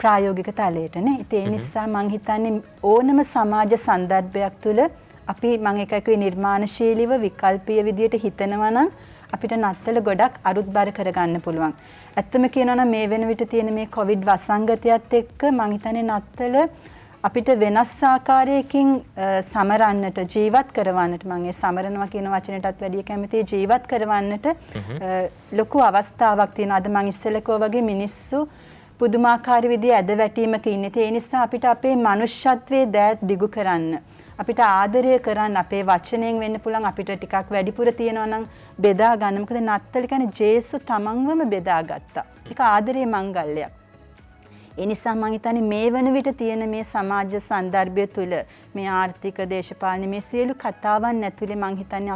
ප්‍රායෝගික තලයටනේ. ඒ නිසා මම හිතන්නේ ඕනම සමාජ සන්දර්භයක් තුළ අපි මම එකකේ නිර්මාණශීලීව විකල්පීය විදියට හිතනවා නම් අපිට නත්තල ගොඩක් අරුත්බර කරගන්න පුළුවන්. ඇත්තම කියනවා නම් මේ වෙන විට තියෙන මේ කොවිඩ් වසංගතයත් එක්ක මම හිතන්නේ නත්තල අපිට වෙනස් ආකාරයකින් සමරන්නට ජීවත් කරවන්නට මම ඒ සමරනවා කියන වචනයටත් වැඩිය කැමතියි ජීවත් කරවන්නට ලොකු අවස්ථාවක් තියෙනවා. අද මම ඉස්සෙල්ලා වගේ මිනිස්සු පුදුමාකාර විදිහේ ඇද වැටීමක ඉන්නේ. ඒ නිසා අපිට අපේ මනුෂ්‍යත්වයේ දෑත් දිගු කරන්න අපිට ආදරය කරන්න අපේ වචනයෙන් වෙන්න පුළුවන් අපිට ටිකක් වැඩිපුර තියෙනවා නම් බෙදා ගන්න. මොකද නත්තල කියන්නේ ජේසු තමන්වම බෙදාගත්තා. ඒක ආදරයේ මංගල්‍යයක්. ඒ නිසා මම හිතන්නේ මේ වන විට තියෙන මේ සමාජ සන්දර්භය තුළ මේ ආර්ථික දේශපාලන මේ සියලු කතාවන් ඇතුලේ මම හිතන්නේ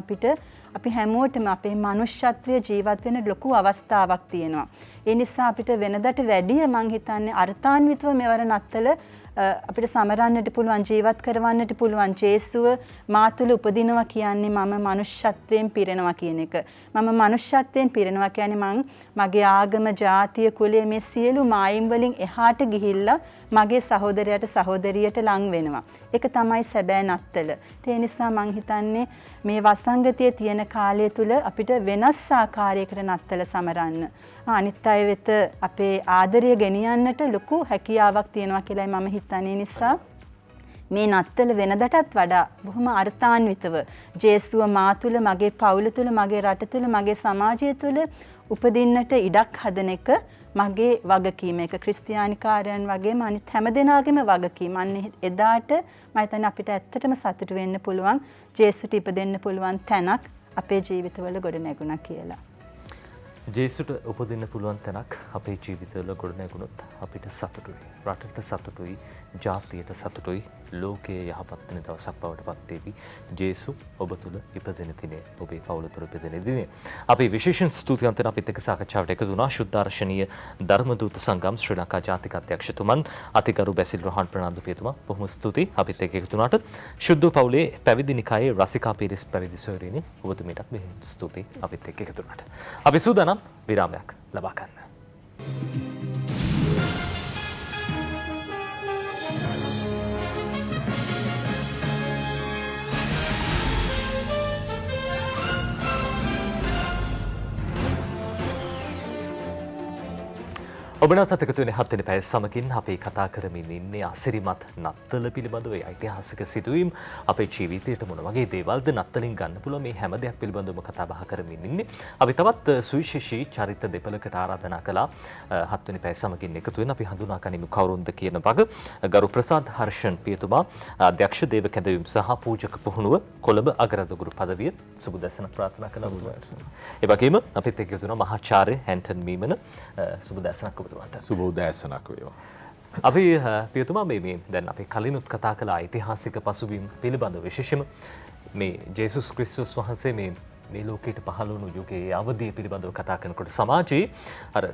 අපි හැමෝටම අපේ මනුෂ්‍යත්වයේ ජීවත් වෙන ලොකු අවස්ථාවක් තියෙනවා. ඒ නිසා අපිට වෙනදට වැඩිය මම හිතන්නේ අර්ථාන්විතව මෙවර නත්තල අපිට සමරන්නට පුළුවන් ජීවත් කරවන්නට පුළුවන් ජේසුව මා තුළ උපදිනවා කියන්නේ මම මනුෂ්‍යත්වයෙන් පිරෙනවා කියන එක. මම මනුෂ්‍යත්වයෙන් පිරෙනවා කියන්නේ මගේ ආගම, ජාතිය, කුලය මේ සියලු මායිම් වලින් එහාට ගිහිල්ලා මගේ සහෝදරයට සහෝදරියට ලං වෙනවා. ඒක තමයි සැබෑ නත්තල. ඒ නිසා මම හිතන්නේ මේ වසංගතයේ තියෙන කාලය තුල අපිට වෙනස් ආකාරයකට නත්තල සමරන්න. අනිත් අය වෙත අපේ ආදරය ගෙනියන්නට ලොකු හැකියාවක් තියෙනවා කියලායි මම හිතන්නේ. නිසා මේ නත්තල වෙනදටත් වඩා බොහොම අර්ථාන්විතව ජේසුව මා තුළ, මගේ පවුල තුළ, මගේ රට තුළ, මගේ සමාජය තුළ උපදින්නට ඉඩක් හදන එක මගේ වගකීම. ඒක ක්‍රිස්තියානිකාරයන් වගේම අනිත් හැම දෙනාගේම වගකීම. අන්න එදාට මම හිතන්නේ අපිට ඇත්තටම සතුටු වෙන්න පුළුවන් ජේසුට ඉපදෙන්න පුළුවන් තැනක් අපේ ජීවිතවල ගොඩ නැගුණා කියලා. ජේසුට උපදින්න පුළුවන් තැනක් අපේ ජීවිතවල ගොඩ නැගුණොත් අපිට සතුටුයි. රටට සතුටුයි, ජාතියට සතුටුයි, ලෝකයේ යහපත් වෙන දවසක් බවට පත් වේවි. ජේසු ඔබ තුල ඉපදෙන දිනේ, ඔබේ පවුල තුල ඉපදෙන දිනේ. අපි විශේෂයෙන් ස්තුතිවන්ත වෙන අපිත් එක්ක සාකච්ඡාවට එකතු වුණා ශුද්ධාර්ශනීය ධර්මදූත සංගම් ශ්‍රී ලංකා ජාතික අධ්‍යක්ෂතුමන් අතිගරු බැසිල් රෝහන් ප්‍රනාන්දු පියතුමා බොහොම ස්තුතියි අපිත් එක්ක එකතු වුණාට. ශුද්ධ පවුලේ පැවිදි නිකායේ රසිකා පීරිස් පැවිදි සොයුරිනි ඔබතුමීටත් බෙහෙම ස්තුතියි අපිත් එක්ක එකතු වුණාට. අපි සූදානම් විරාමයක් ලබා ගන්න. ඔබ නැවතත් එකතු වෙන 7 වෙනි පැය සමගින් අපි කතා කරමින් ඉන්නේ අසිරිමත් නත්තල පිළිබඳව ඒ ඓතිහාසික සිදුවීම් අපේ ජීවිතයට මොන වගේ දේවල්ද නත්තලින් ගන්න පුළුවන් මේ හැම දෙයක් පිළිබඳවම කතා බහ කරමින් ඉන්නේ. අපි තවත් සුවිශේෂී චරිත දෙපළකට ආරාධනා කළා 7 වෙනි පැය සමගින් එකතු වෙන අපි හඳුනා ගනිමු කවුරුන්ද කියන වග. ගරු ප්‍රසාද් හර්ෂන් පියතුමා අධ්‍යක්ෂ දේව කැඳවීම සහ පූජක පුහුණුව කොළඹ අගරදුගුරු පදවිය සුබ දැසන ප්‍රාර්ථනා කළා. ඒ වගේම අපිත් එක්ක යුතුන මහාචාර්ය හැන්ටන් මීමන සුබ දැසනක් සුබ උදෑසනක් වේවා. අපි පියතුමා මේ දැන් අපි කලිනුත් කතා කළ ඓතිහාසික පසුබිම් පිළිබඳව විශේෂයෙන්ම මේ ජේසුස් ක්‍රිස්තුස් වහන්සේ මේ ලෝකයට පහළ වුණු යුගයේ අවධිය පිළිබඳව කතා කරනකොට සමාජයේ අර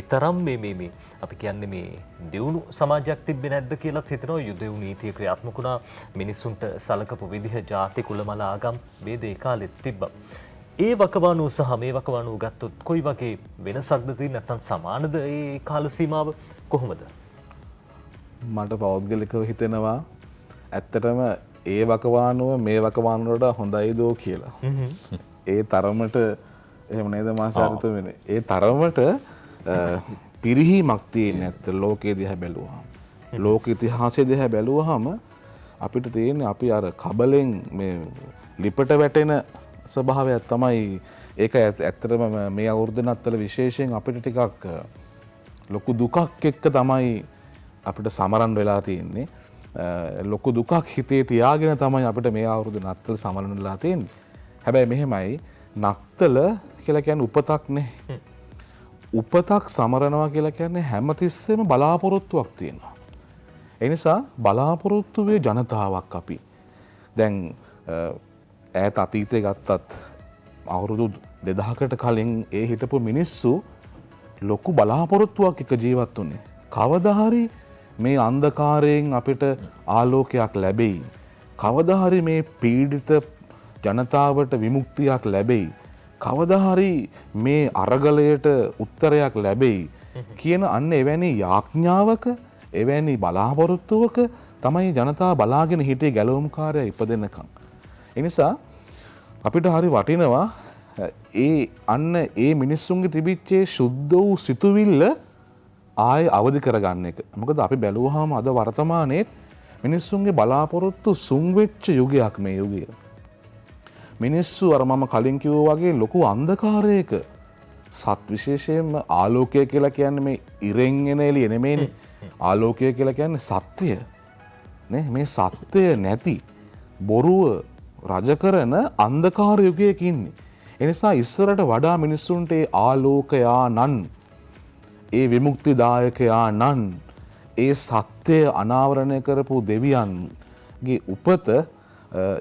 එතරම් මේ අපි කියන්නේ මේ දියුණු සමාජයක් තිබ්බේ නැද්ද කියලාත් හිතනවා. යුදෙව් නීතිය ක්‍රියාත්මක වුණා. මිනිසුන්ට සලකපු විදිහ ජාති කුලමල ආගම් ભેද ඒ කාලෙත් තිබ්බා. ඒ වකවානුව සහ මේ වකවානුව ගත්තොත් කොයි වගේ වෙනසක්ද තියෙන්නේ නැත්නම් සමානද ඒ කාල සීමාව කොහොමද? මට පෞද්ගලිකව හිතෙනවා ඇත්තටම ඒ වකවානුව මේ වකවානුවට හොඳයි දෝ කියලා. ඒ තරමට එහෙම නේද මාසාරිතුමනි? ඒ තරමට පිරිහීමක් තියෙන ඇත්ත ලෝකයේ දිහා බැලුවහම. ලෝක ඉතිහාසයේ දිහා බැලුවහම අපිට තියෙන්නේ අපි අර කබලෙන් මේ ලිපට වැටෙන ස්වභාවයක් තමයි. ඒක ඇත්තටම මේ අවුරුද්ද නත්තල විශේෂයෙන් අපිට ටිකක් ලොකු දුකක් එක්ක තමයි අපිට සමරන් වෙලා තියෙන්නේ. ලොකු දුකක් හිතේ තියාගෙන තමයි අපිට මේ අවුරුද්ද නත්තල සමරන වෙලා තියෙන්නේ. හැබැයි මෙහෙමයි නත්තල කියලා කියන්නේ උපතක් නේ. උපතක් සමරනවා කියලා කියන්නේ හැමතිස්සෙම බලාපොරොත්තුවක් තියෙනවා. ඒ නිසා බලාපොරොත්තුවේ ජනතාවක් අපි. දැන් ඈත අතීතය ගත්තත් අවුරුදු 2000කට කලින් ඒ හිටපු මිනිස්සු ලොකු බලාපොරොත්තුවක් එක ජීවත් වුණේ. කවදා හරි මේ අන්ධකාරයෙන් අපිට ආලෝකයක් ලැබෙයි. කවදා හරි මේ පීඩිත ජනතාවට විමුක්තියක් ලැබෙයි. කවදා හරි මේ අරගලයට උත්තරයක් ලැබෙයි කියන අන්න එවැනි යාඥාවක එවැනි බලාපොරොත්තුවක තමයි ජනතාව බලාගෙන හිටියේ ගැලවුම්කාරයා ඉපදෙනකම්. එනිසා අපිට හරි වටිනවා ඒ මිනිස්සුන්ගේ තිබිච්චේ සුද්ධ වූ සිතුවිල්ල ආය අවදි කරගන්න එක. මොකද අපි බැලුවාම අද වර්තමානයේ මිනිස්සුන්ගේ බලාපොරොත්තු සුන්වෙච්ච යුගයක් මේ යුගය. මිනිස්සු අර මම කලින් කිව්වා වගේ ලොකු අන්ධකාරයක සත් විශේෂයෙන්ම ආලෝකය කියලා කියන්නේ මේ ඉරෙන් එන එළිය නෙමෙයිනේ. ආලෝකය කියලා කියන්නේ සත්‍යය. නේ මේ සත්‍යය නැති බොරුව රජ කරන අන්ධකාර යුගයක ඉන්නේ. ඒ නිසා ඉස්සරට වඩා මිනිස්සුන්ට ඒ ආලෝකයානන් ඒ විමුක්තිදායකයානන් ඒ සත්‍යය අනාවරණය කරපු දෙවියන්ගේ උපත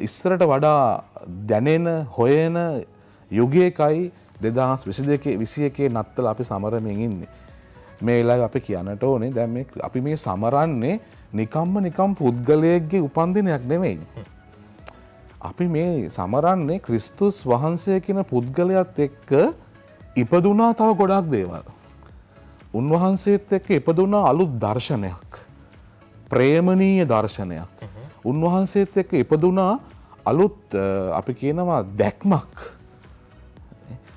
ඉස්සරට වඩා දැනෙන හොයන යුගයකයි 2022 නත්තල අපි සමරමින් ඉන්නේ. මේ වෙලාවේ අපි කියන්නට ඕනේ දැන් මේ අපි මේ සමරන්නේ නිකම් පුද්ගලයෙක්ගේ උපන්දිනයක් නෙමෙයි. අපි මේ සමරන්නේ ක්‍රිස්තුස් වහන්සේ කියන පුද්ගලයාත් එක්ක ඉපදුනා තව ගොඩක් දේවල්. උන්වහන්සේත් එක්ක ඉපදුනා අලුත් දර්ශනයක්. ප්‍රේමණීය දර්ශනයක්. උන්වහන්සේත් එක්ක ඉපදුනා අලුත් අපි කියනවා දැක්මක්.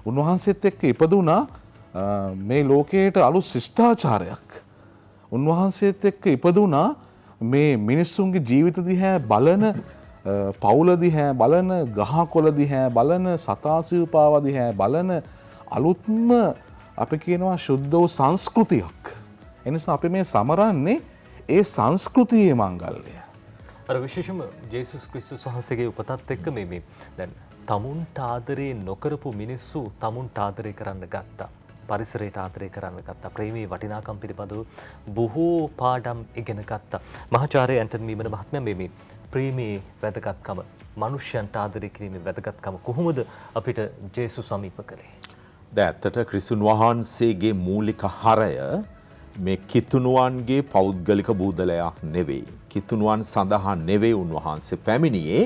උන්වහන්සේත් එක්ක ඉපදුනා මේ ලෝකයට අලුත් ශිෂ්ටාචාරයක්. උන්වහන්සේත් එක්ක ඉපදුනා මේ මිනිස්සුන්ගේ ජීවිත දිහා බලන පවුල දිහා බලන ගහකොළ දිහා බලන සතාසිව්පාව දිහා බලන අලුත්ම අපි කියනවා ශුද්ධ වූ සංස්කෘතියක්. එනිසා අපි මේ සමරන්නේ ඒ සංස්කෘතියේ මංගල්‍යය. අර විශේෂම ජේසුස් ක්‍රිස්තුස් වහන්සේගේ උපතත් එක්ක මේ දැන් තමුන්ට ආදරේ නොකරපු මිනිස්සු තමුන්ට ආදරේ කරන්න ගත්තා. පරිසරයට ආදරය කරන්න ගත්තා. ප්‍රේමී වටිනාකම් පිළිබඳව බොහෝ පාඩම් ඉගෙන ගත්තා. මහාචාර්ය ඇන්ටන් මීමන මහත්මයා මේ ප්‍රේමී වැදගත්කම, මනුෂ්‍යයන්ට ආදරය කිරීමේ වැදගත්කම කොහොමද අපිට ජේසුස් සමීප කරේ? දැන් ඇත්තට ක්‍රිස්තුන් වහන්සේගේ මූලික හරය මේ කිතුණුවන්ගේ පෞද්ගලික බූදලයක් නෙවෙයි. කිතුණුවන් සඳහා නෙවෙයි උන්වහන්සේ පැමිණියේ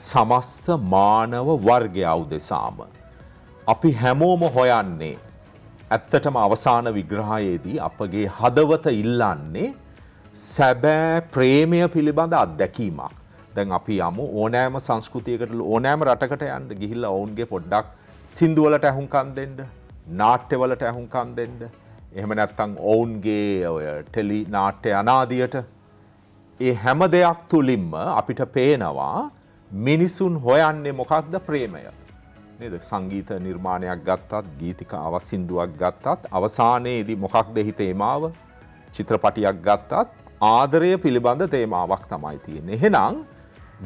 සමස්ත මානව වර්ගය උදෙසාම. අපි හැමෝම හොයන්නේ ඇත්තටම අවසාන විග්‍රහයේදී අපගේ හදවත ඉල්ලන්නේ සැබෑ ප්‍රේමය පිළිබඳ අත්දැකීමක්. දැන් අපි යමු ඕනෑම සංස්කෘතියකට ඕනෑම රටකට යන්න ගිහිල්ලා ඔවුන්ගේ පොඩ්ඩක් සින්දු වලට ඇහුම්කන් දෙන්න, නාට්‍ය වලට ඇහුම්කන් දෙන්න. එහෙම නැත්නම් ඔවුන්ගේ ඔය ටෙලි නාට්‍ය අනාදියට ඒ හැම දෙයක් තුලින්ම අපිට පේනවා මිනිසුන් හොයන්නේ මොකක්ද? ප්‍රේමය. නේද? සංගීත නිර්මාණයක් ගත්තත්, ගීතිකාවක් සින්දුවක් ගත්තත් අවසානයේදී මොකක්ද එහි තේමාව? චිත්‍රපටියක් ගත්තත් ආදරය පිළිබඳ තේමාවක් තමයි තියෙන්නේ. එහෙනම්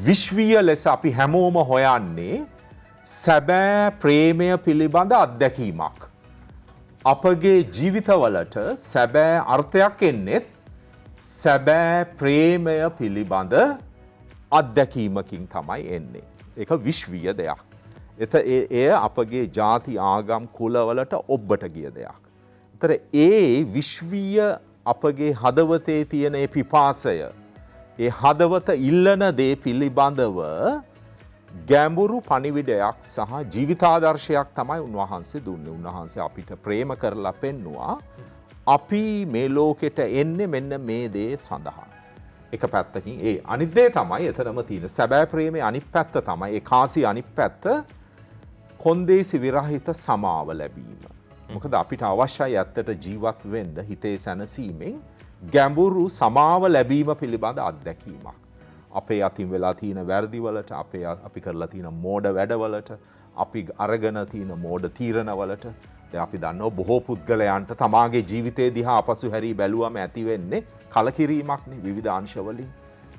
විශ්වීය ලෙස අපි හැමෝම හොයන්නේ සැබෑ ප්‍රේමය පිළිබඳ අත්දැකීමක්. අපගේ ජීවිතවලට සැබෑ අර්ථයක් එන්නේ සැබෑ ප්‍රේමය පිළිබඳ අත්දැකීමකින් තමයි එන්නේ. ඒක විශ්වීය දෙයක්. එය අපගේ ජාති ආගම් කුලවලට ඔබ්බට ගිය දෙයක්. ඒතර ඒ විශ්වීය අපගේ හදවතේ තියෙන ඒ පිපාසය, ඒ හදවත ඉල්ලන දේ පිළිබඳව ගැඹුරු පණිවිඩයක් සහ ජීවිතාදර්ශයක් තමයි උන්වහන්සේ දුන්නේ. උන්වහන්සේ අපිට ප්‍රේම කරලා පෙන්නවා අපි මේ ලෝකෙට එන්නේ මෙන්න මේ දේ සඳහා. එක පැත්තකින් ඒ අනිත් දේ තමයි එතනම තියෙන සැබෑ ප්‍රේමයේ අනිත් පැත්ත තමයි ඒ කාසි අනිත් පැත්ත කොන්දේසි විරහිත සමාව ලැබීම. මොකද අපිට අවශ්‍යයි ඇත්තට ජීවත් වෙන්න හිතේ සැනසීමෙන් ගැඹුරු සමාව ලැබීම පිළිබඳ අත්දැකීමක්. අපේ අතින් වෙලා තියෙන වැරදිවලට, අපි කරලා තියෙන මෝඩ වැඩවලට, අපි අරගෙන තියෙන මෝඩ තීරණවලට දැන් අපි දන්නවා බොහෝ පුද්ගලයන්ට තමාගේ ජීවිතේ දිහා අපසු හැරී බැලුවම ඇති වෙන්නේ කලකිරීමක්නේ විවිධ අංශවලින්.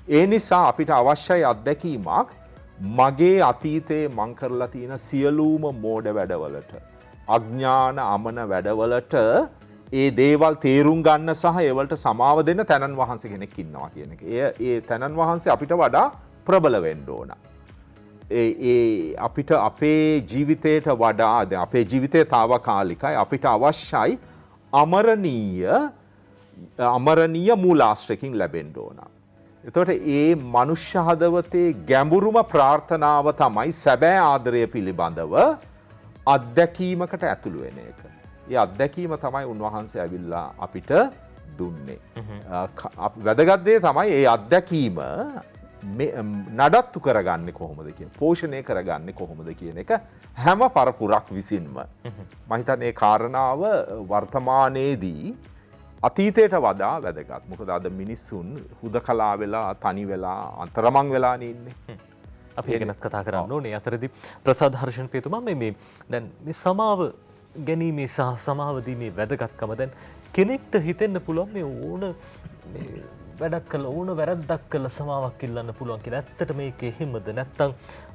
ඒ නිසා අපිට අවශ්‍යයි අත්දැකීමක් මගේ අතීතයේ මං කරලා තියෙන සියලුම මෝඩ වැඩවලට, අඥාන අමන වැඩවලට ඒ දේවල් තේරුම් ගන්න සහ ඒවලට සමාව දෙන්න තැනන් වහන්සේ කෙනෙක් ඉන්නවා කියන එක. ඒ තැනන් වහන්සේ අපිට වඩා ප්‍රබල වෙන්න ඕන. අපිට අපේ ජීවිතයට වඩා අපේ ජීවිතය తాවකාලිකයි. අපිට අවශ්‍යයි අමරණීය මූලාශ්‍රයකින් ලැබෙන්න ඕන. එතකොට ඒ මනුෂ්‍ය හදවතේ ගැඹුරුම ප්‍රාර්ථනාව තමයි සැබෑ ආදරය පිළිබඳව අත්දැකීමකට ඇතුළු වෙන එක. ඒ අත්දැකීම තමයි උන්වහන්සේ ඇවිල්ලා අපිට දුන්නේ. වැදගත් දේ තමයි ඒ අත්දැකීම නඩත්තු කරගන්නේ කොහොමද කියන, පෝෂණය කරගන්නේ කොහොමද කියන එක හැම පරපුරක් විසින්ම. මම හිතන්නේ මේ කාරණාව වර්තමානයේදී අතීතයට වඩා වැදගත්. මොකද අද මිනිස්සුන් හුදකලා වෙලා තනි වෙලා අතරමං වෙලානේ ඉන්නේ. අපි ඒ ගැනත් කතා කරන්න ඕනේ. අතරදී ප්‍රසාද් හර්ෂණ පියතුමා මේ දැන් මේ සමාව ගැනීමේ සහ සමාව දීමේ වැදගත්කම දැන් කෙනෙක්ට හිතෙන්න පුළුවන් මේ ඕන මේ වැඩක් කළා ඕන වැරද්දක් කළා සමාවක් ඉල්ලන්න පුළුවන් කියලා. ඇත්තට මේක එහෙමද නැත්නම්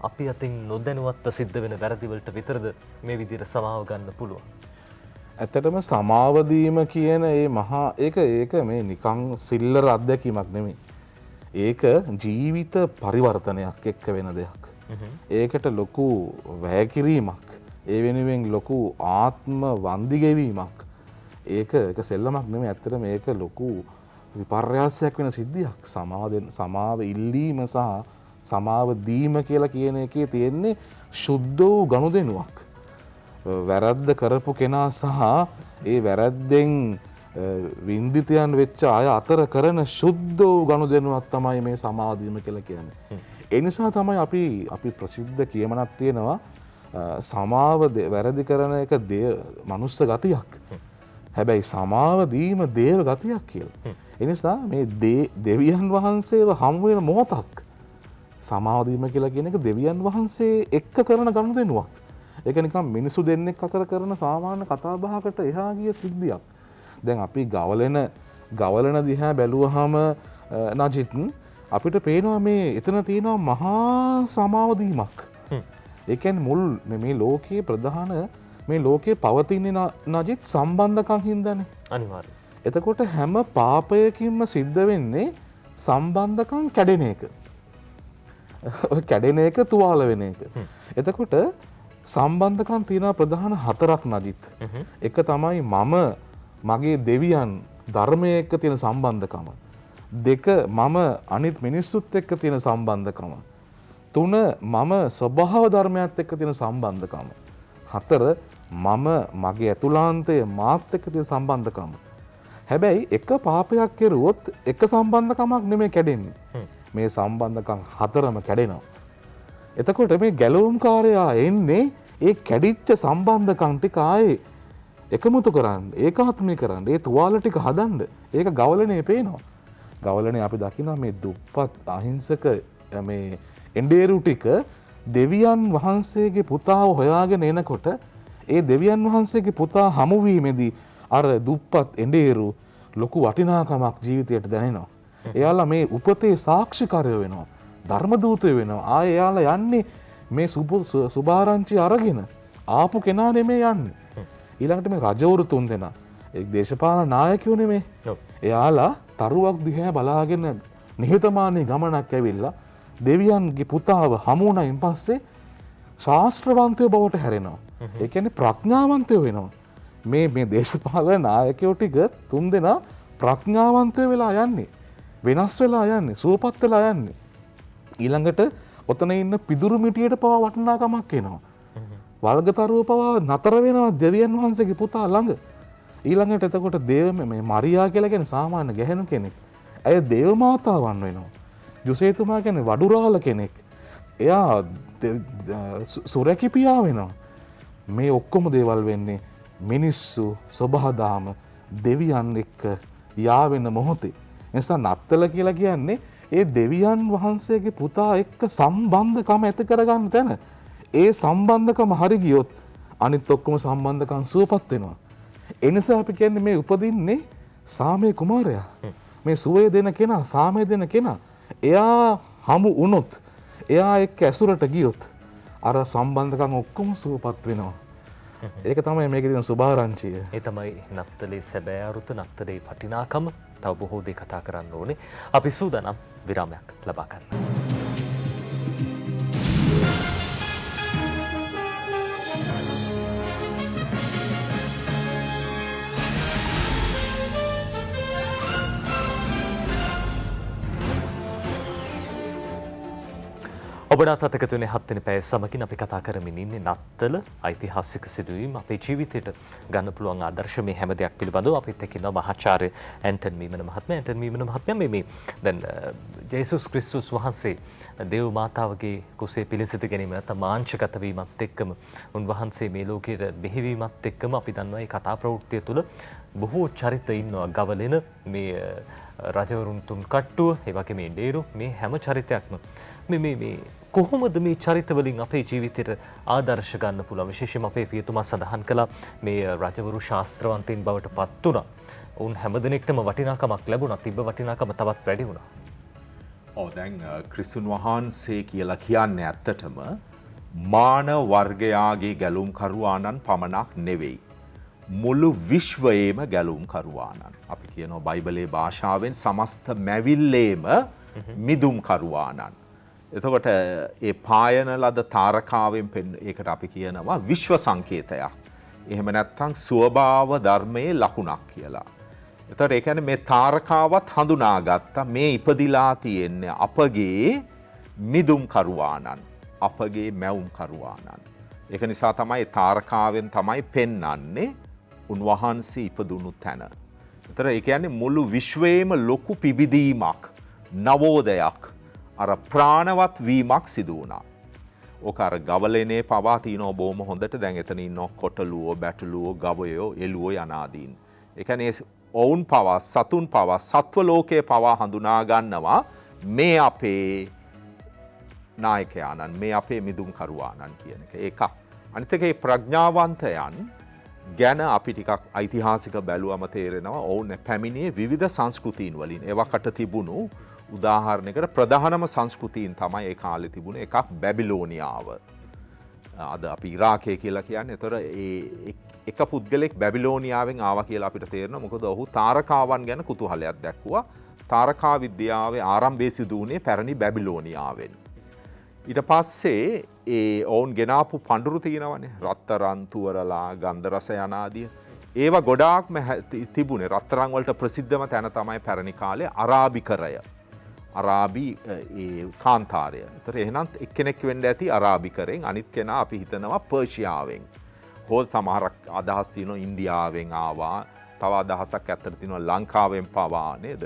අපි අතින් නොදැනුවත්ව සිද්ධ වෙන වැරදි වලට විතරද මේ විදිහට සමාව ගන්න පුළුවන්? ඇත්තටම සමාව දීම කියන ඒ මහා ඒක මේ නිකන් සිල්ලර අත්දැකීමක් නෙමෙයි. ඒක ජීවිත පරිවර්තනයක් එක්ක වෙන දෙයක්. ඒකට ලොකු වැයකිරීමක්, ඒ වෙනුවෙන් ලොකු ආත්ම වන්දි ගෙවීමක්. ඒක සෙල්ලමක් නෙමෙයි. ඇත්තට මේක ලොකු විපර්යාසයක් වෙන සිද්ධියක්. සමාව ඉල්ලීම සහ සමාව දීම කියලා කියන එකේ තියෙන්නේ සුද්ධ වූ ගනුදෙනුවක්. වැරද්ද කරපු කෙනා සහ ඒ වැරද්දෙන් වින්දිතයන් වෙච්ච අය අතර කරන සුද්ධ වූ ගනුදෙනුවක් තමයි මේ සමාව දීම කියලා කියන්නේ. ඒ නිසා තමයි අපි ප්‍රසිද්ධ කියමනක් තියෙනවා සමාව වැරදි කරන එක මනුස්ස ගතියක්. හැබැයි සමාව දීම දේව ගතියක් කියලා. එනිසා මේ දෙවියන් වහන්සේව හමු වෙන මොහොතක් සමාව දීම කියලා කියන එක දෙවියන් වහන්සේ එක්ක කරන ගනුදෙනුවක්. ඒක නිකන් මිනිසු දෙන්නෙක් අතර කරන සාමාන්‍ය කතා බහකට එහා ගිය සිද්ධියක්. දැන් අපි ගවලන දිහා බැලුවහම නජිත් අපිට පේනවා මේ එතන තියෙනවා මහා සමාව දීමක්. ඒ කියන්නේ මුල් මේ ලෝකයේ ප්‍රධාන මේ ලෝකයේ පවතින්නේ නජිත් සම්බන්ධකම් හින්දානේ. අනිවාර්යයෙන්. එතකොට හැම පාපයකින්ම සිද්ධ වෙන්නේ සම්බන්ධකම් කැඩෙන එක. ඔය කැඩෙන එක තුවාල වෙන එක. එතකොට සම්බන්ධකම් තියෙන ප්‍රධාන 4ක් නජිත්. එක තමයි මම මගේ දෙවියන් ධර්මය එක්ක තියෙන සම්බන්ධකම. 2 මම අනිත් මිනිස්සුත් එක්ක තියෙන සම්බන්ධකම. 3 මම ස්වභාව ධර්මයත් එක්ක තියෙන සම්බන්ධකම. 4 මම මගේ ඇතුළාන්තය මාත් එක්ක තියෙන සම්බන්ධකම. හැබැයි එක පාපයක් කෙරුවොත් එක සම්බන්ධකමක් නෙමෙයි කැඩෙන්නේ. මේ සම්බන්ධකම් 4ම කැඩෙනවා. එතකොට මේ ගැලවුම්කාරයා එන්නේ ඒ කැඩිච්ච සම්බන්ධකම් ටික ආයේ එකමුතු කරන්න, ඒකාත්මී කරන්න, ඒ තුවාල ටික හදන්න. ඒක ගවලනේ පේනවා. ගවලනේ අපි දකිනවා මේ දුප්පත් අහිංසක මේ එඬේරු ටික දෙවියන් වහන්සේගේ පුතාව හොයාගෙන එනකොට ඒ දෙවියන් වහන්සේගේ පුතා හමුවීමේදී අර දුප්පත් එඬේරු ලොකු වටිනාකමක් ජීවිතයට දැනෙනවා. එයාලා මේ උපතේ සාක්ෂිකාරයෝ වෙනවා. ධර්ම දූතයෝ වෙනවා. ආයේ එයාලා යන්නේ මේ සුභාරංචි අරගෙන ආපු කෙනා නෙමෙයි යන්නේ. ඊළඟට මේ රජවරු 3 දෙනා ඒ දේශපාලන නායකයෝ නෙමෙයි. එයාලා තරුවක් දිහා බලාගෙන නිහතමානී ගමනක් ඇවිල්ලා දෙවියන්ගේ පුතාව හමු වුණයින් පස්සේ ශාස්ත්‍රවන්තයෝ බවට හැරෙනවා. ඒ කියන්නේ ප්‍රඥාවන්තයෝ වෙනවා. මේ දේශපාලන නායකයෝ ටික 3 දෙනා ප්‍රඥාවන්තයෝ වෙලා යන්නේ. වෙනස් වෙලා යන්නේ, සුවපත් වෙලා යන්නේ. ඊළඟට ඔතන ඉන්න පිදුරු මිටියට පවා වටිනාකමක් එනවා. වල්ගතරුව පවා නතර වෙනවා දෙවියන් වහන්සේගේ පුතා ළඟ. ඊළඟට එතකොට මේ මරියා කියලා කියන්නේ සාමාන්‍ය ගැහැණු කෙනෙක්. ඇය දේව මාතාවන් වෙනවා. යුසේතුමා කියන්නේ වඩුරාල කෙනෙක්. එයා සුරැකිපියා වෙනවා. මේ ඔක්කොම දේවල් වෙන්නේ මිනිස්සු සබහාදාම දෙවියන් එක්ක යාවෙන මොහොතේ. එනිසා නත්තල කියලා කියන්නේ ඒ දෙවියන් වහන්සේගේ පුතා එක්ක සම්බන්ධකම ඇති කරගන්න තැන. ඒ සම්බන්ධකම හරි ගියොත් අනිත් ඔක්කොම සම්බන්ධකම් සුවපත් වෙනවා. ඒ නිසා අපි කියන්නේ මේ උපදින්නේ සාමේ කුමාරයා. මේ සුවය දෙන කෙනා, සාමය දෙන කෙනා. එයා හමු වුණොත්, එයා එක්ක ඇසුරට ගියොත් අර සම්බන්ධකම් ඔක්කොම සුවපත් වෙනවා. ඒක තමයි මේකේ තියෙන සුභාරංචිය. ඒ තමයි නත්තලේ සැබෑ අරුත, නත්තලේ වටිනාකම. තව බොහෝ දේ කතා කරන්න ඕනේ. අපි සූදානම් විරාමයක් ලබා ගන්න. ඔබට අතකතුනේ 7 වෙනි පැය සමගින් අපි කතා කරමින් ඉන්නේ නත්තල ඓතිහාසික සිදුවීම් අපේ ජීවිතයට ගන්න පුළුවන් ආදර්ශ මේ හැම දෙයක් පිළිබඳව අපිත් එක්ක ඉන්නවා මහාචාර්ය ඇන්ටන් මීමන මහත්මයා. ඇන්ටන් මීමන මහත්මයා මේ දැන් ජේසුස් ක්‍රිස්තුස් වහන්සේ දේව මාතාවගේ කුසේ පිළිසිත ගැනීම නැත්නම් මාංශගත වීමත් එක්කම උන්වහන්සේ මේ ලෝකයට බිහිවීමත් එක්කම අපි දන්නවා මේ කතා ප්‍රවෘත්තිය තුළ බොහෝ චරිත ඉන්නවා. ගවලෙන මේ රජවරුන් තුන් කට්ටුව, ඒ වගේ මේ ඩේරු, මේ හැම චරිතයක්ම මේ කොහොමද මේ චරිත වලින් අපේ ජීවිතයට ආදර්ශ ගන්න පුළුවන්? විශේෂයෙන්ම අපේ පියතුමා සඳහන් කළා මේ රජවරු ශාස්ත්‍රවන්තයින් බවට පත් වුණා. උන් හැමදෙනෙක්ටම වටිනාකමක් ලැබුණා. තිබ්බ වටිනාකම තවත් වැඩි වුණා. දැන් ක්‍රිස්තුන් වහන්සේ කියලා කියන්නේ ඇත්තටම මානව වර්ගයාගේ ගැලුම්කරුවාණන් පමණක් නෙවෙයි. මුළු විශ්වයේම ගැලුම්කරුවාණන්. අපි කියනවා බයිබලයේ භාෂාවෙන් සමස්ත මැවිල්ලේම මිදුම්කරුවාණන්. එතකොට ඒ පායන ලද තාරකාවෙන් ඒකට අපි කියනවා විශ්ව සංකේතයක්. එහෙම නැත්නම් ස්වභාව ධර්මයේ ලකුණක් කියලා. එතකොට ඒ කියන්නේ මේ තාරකාවත් හඳුනාගත්තා මේ ඉපදිලා තියෙන්නේ අපගේ මිදුම් කරුවාණන්, අපගේ මැවුම් කරුවාණන්. ඒක නිසා තමයි තාරකාවෙන් තමයි පෙන්වන්නේ උන්වහන්සේ ඉපදුණු තැන. එතකොට ඒ කියන්නේ මුළු විශ්වයේම ලොකු පිබිදීමක්, නවෝදයක්, අර ප්‍රාණවත් වීමක් සිදු වුණා. ඕක අර ගවලෙනේ පවා තිනෝ බොහොම හොඳට. දැන් එතන ඉන්නෝ කොටලුවෝ, බැටළුවෝ, ගවයෝ, එළුවෝ යනාදීන්. ඒ කියන්නේ ඔවුන් පවා, සතුන් පවා, සත්ව ලෝකයේ පවා හඳුනා ගන්නවා මේ අපේ නායකයාණන්, මේ අපේ මිදුම් කරුවාණන් කියන එක. ඒකක්. අනිත් එක ඒ ප්‍රඥාවන්තයන් ගැන අපි ටිකක් ඓතිහාසික බැලුවම තේරෙනවා ඔවුන් පැමිණියේ විවිධ සංස්කෘතීන් වලින්. ඒවකට තිබුණු උදාහරණයකට ප්‍රධානම සංස්කෘතීන් තමයි ඒ කාලේ තිබුණේ. එකක් බැබිලෝනියාව. අද අපි ඉරාකය කියලා කියන්නේ. ඒතර එක පුද්ගලෙක් බැබිලෝනියාවෙන් ආවා කියලා අපිට තේරෙනවා. මොකද ඔහු තාරකාවන් ගැන කුතුහලයක් දැක්වුවා. තාරකා විද්‍යාවේ ආරම්භය සිදු වුණේ පැරණි බැබිලෝනියාවෙන්. ඊට පස්සේ ඔවුන් ගෙනාපු පඬුරු තියෙනවනේ. රත්තරන්, තුවරලා, ගන්ධ රස යනාදී. ඒවා ගොඩාක්ම තිබුණේ. රත්තරන් වලට ප්‍රසිද්ධම තැන තමයි පැරණි කාලේ අරාබිකරය. අරාබි කාන්තාරය. ඒතර එහෙනම් එක්කෙනෙක් වෙන්න ඇති අරාබිකරෙන්, අනිත් කෙනා අපි හිතනවා පර්ෂියාවෙන්. හෝ සමහරක් අදහස් තියෙනවා ඉන්දියාවෙන් ආවා. තව අදහසක් ඇත්තට තියෙනවා ලංකාවෙන් පවා නේද?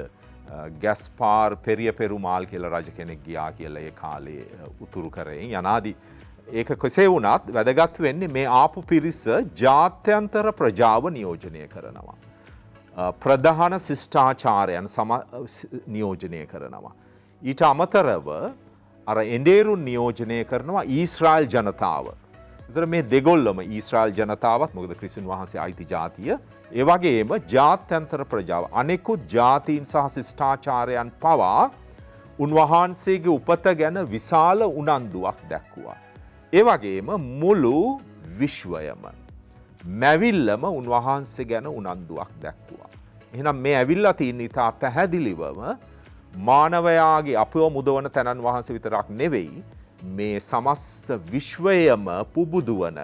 ගැස්පාර් පෙරිය පෙරුමාල් කියලා රජ කෙනෙක් ගියා කියලා ඒ කාලේ උතුරු කරෙන් යනාදී. ඒක කෙසේ වුණත් වැදගත් වෙන්නේ මේ ආපු පිරිස ජාත්‍යන්තර ප්‍රජාව නියෝජනය කරනවා. ප්‍රධාන ශිෂ්ටාචාරයන් නියෝජනය කරනවා. ඊට අමතරව අර එඬේරුන් නියෝජනය කරනවා ඊශ්‍රායල් ජනතාව. ඒතර මේ දෙගොල්ලම ඊශ්‍රායල් ජනතාවත් මොකද ක්‍රිස්තුන් වහන්සේ අයිති ජාතිය, ඒ වගේම ජාත්‍යන්තර ප්‍රජාව අනෙකුත් ජාතීන් සහ ශිෂ්ටාචාරයන් පවා උන්වහන්සේගේ උපත ගැන විශාල උනන්දුවක් දැක්වුවා. ඒ වගේම මුළු විශ්වයම මැවිල්ලම උන්වහන්සේ ගැන උනන්දුවක් දැක්වුවා. එහෙනම් මේ ඇවිල්ලා තියෙන ඉතා පැහැදිලිවම මානවයාගේ අපව මුදවන තැනන් වහන්සේ විතරක් නෙවෙයි, මේ සමස්ත විශ්වයම පුබුදුවන,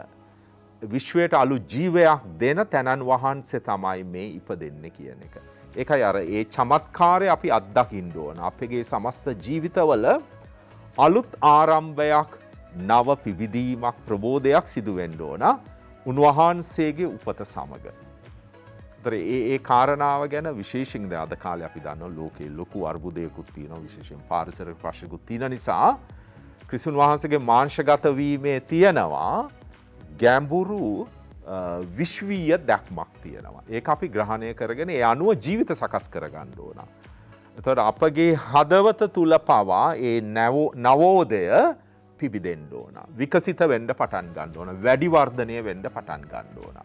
විශ්වයට අලු ජීවයක් දෙන තැනන් වහන්සේ තමයි මේ ඉපදෙන්නේ කියන එක. ඒකයි අර ඒ චමත්කාරය අපි අත්දකින්න ඕන. අපගේ සමස්ත ජීවිතවල අලුත් ආරම්භයක්, නව පිබිදීමක්, ප්‍රබෝධයක් සිදු වෙන්න ඕන උන්වහන්සේගේ උපත සමග. ඒ කාරණාව ගැන විශේෂයෙන් අද කාලේ අපි දන්නවා ලෝකේ ලොකු අර්බුදයකුත් තියෙනවා, විශේෂයෙන් පාරිසරික ප්‍රශ්නකුත් තියෙන නිසා ක්‍රිස්තුන් වහන්සේගේ මාංශගත වීමේ තියෙනවා ගැඹුරු විශ්වීය දැක්මක් තියෙනවා. ඒක අපි ග්‍රහණය කරගෙන ඒ අනුව ජීවිත සකස් කරගන්න ඕන. එතකොට අපගේ හදවත තුල පවා ඒ නවෝදය පිබිදෙන්න ඕන. විකසිත වෙන්න පටන් ගන්න ඕන. වැඩි වර්ධනය වෙන්න පටන් ගන්න ඕන.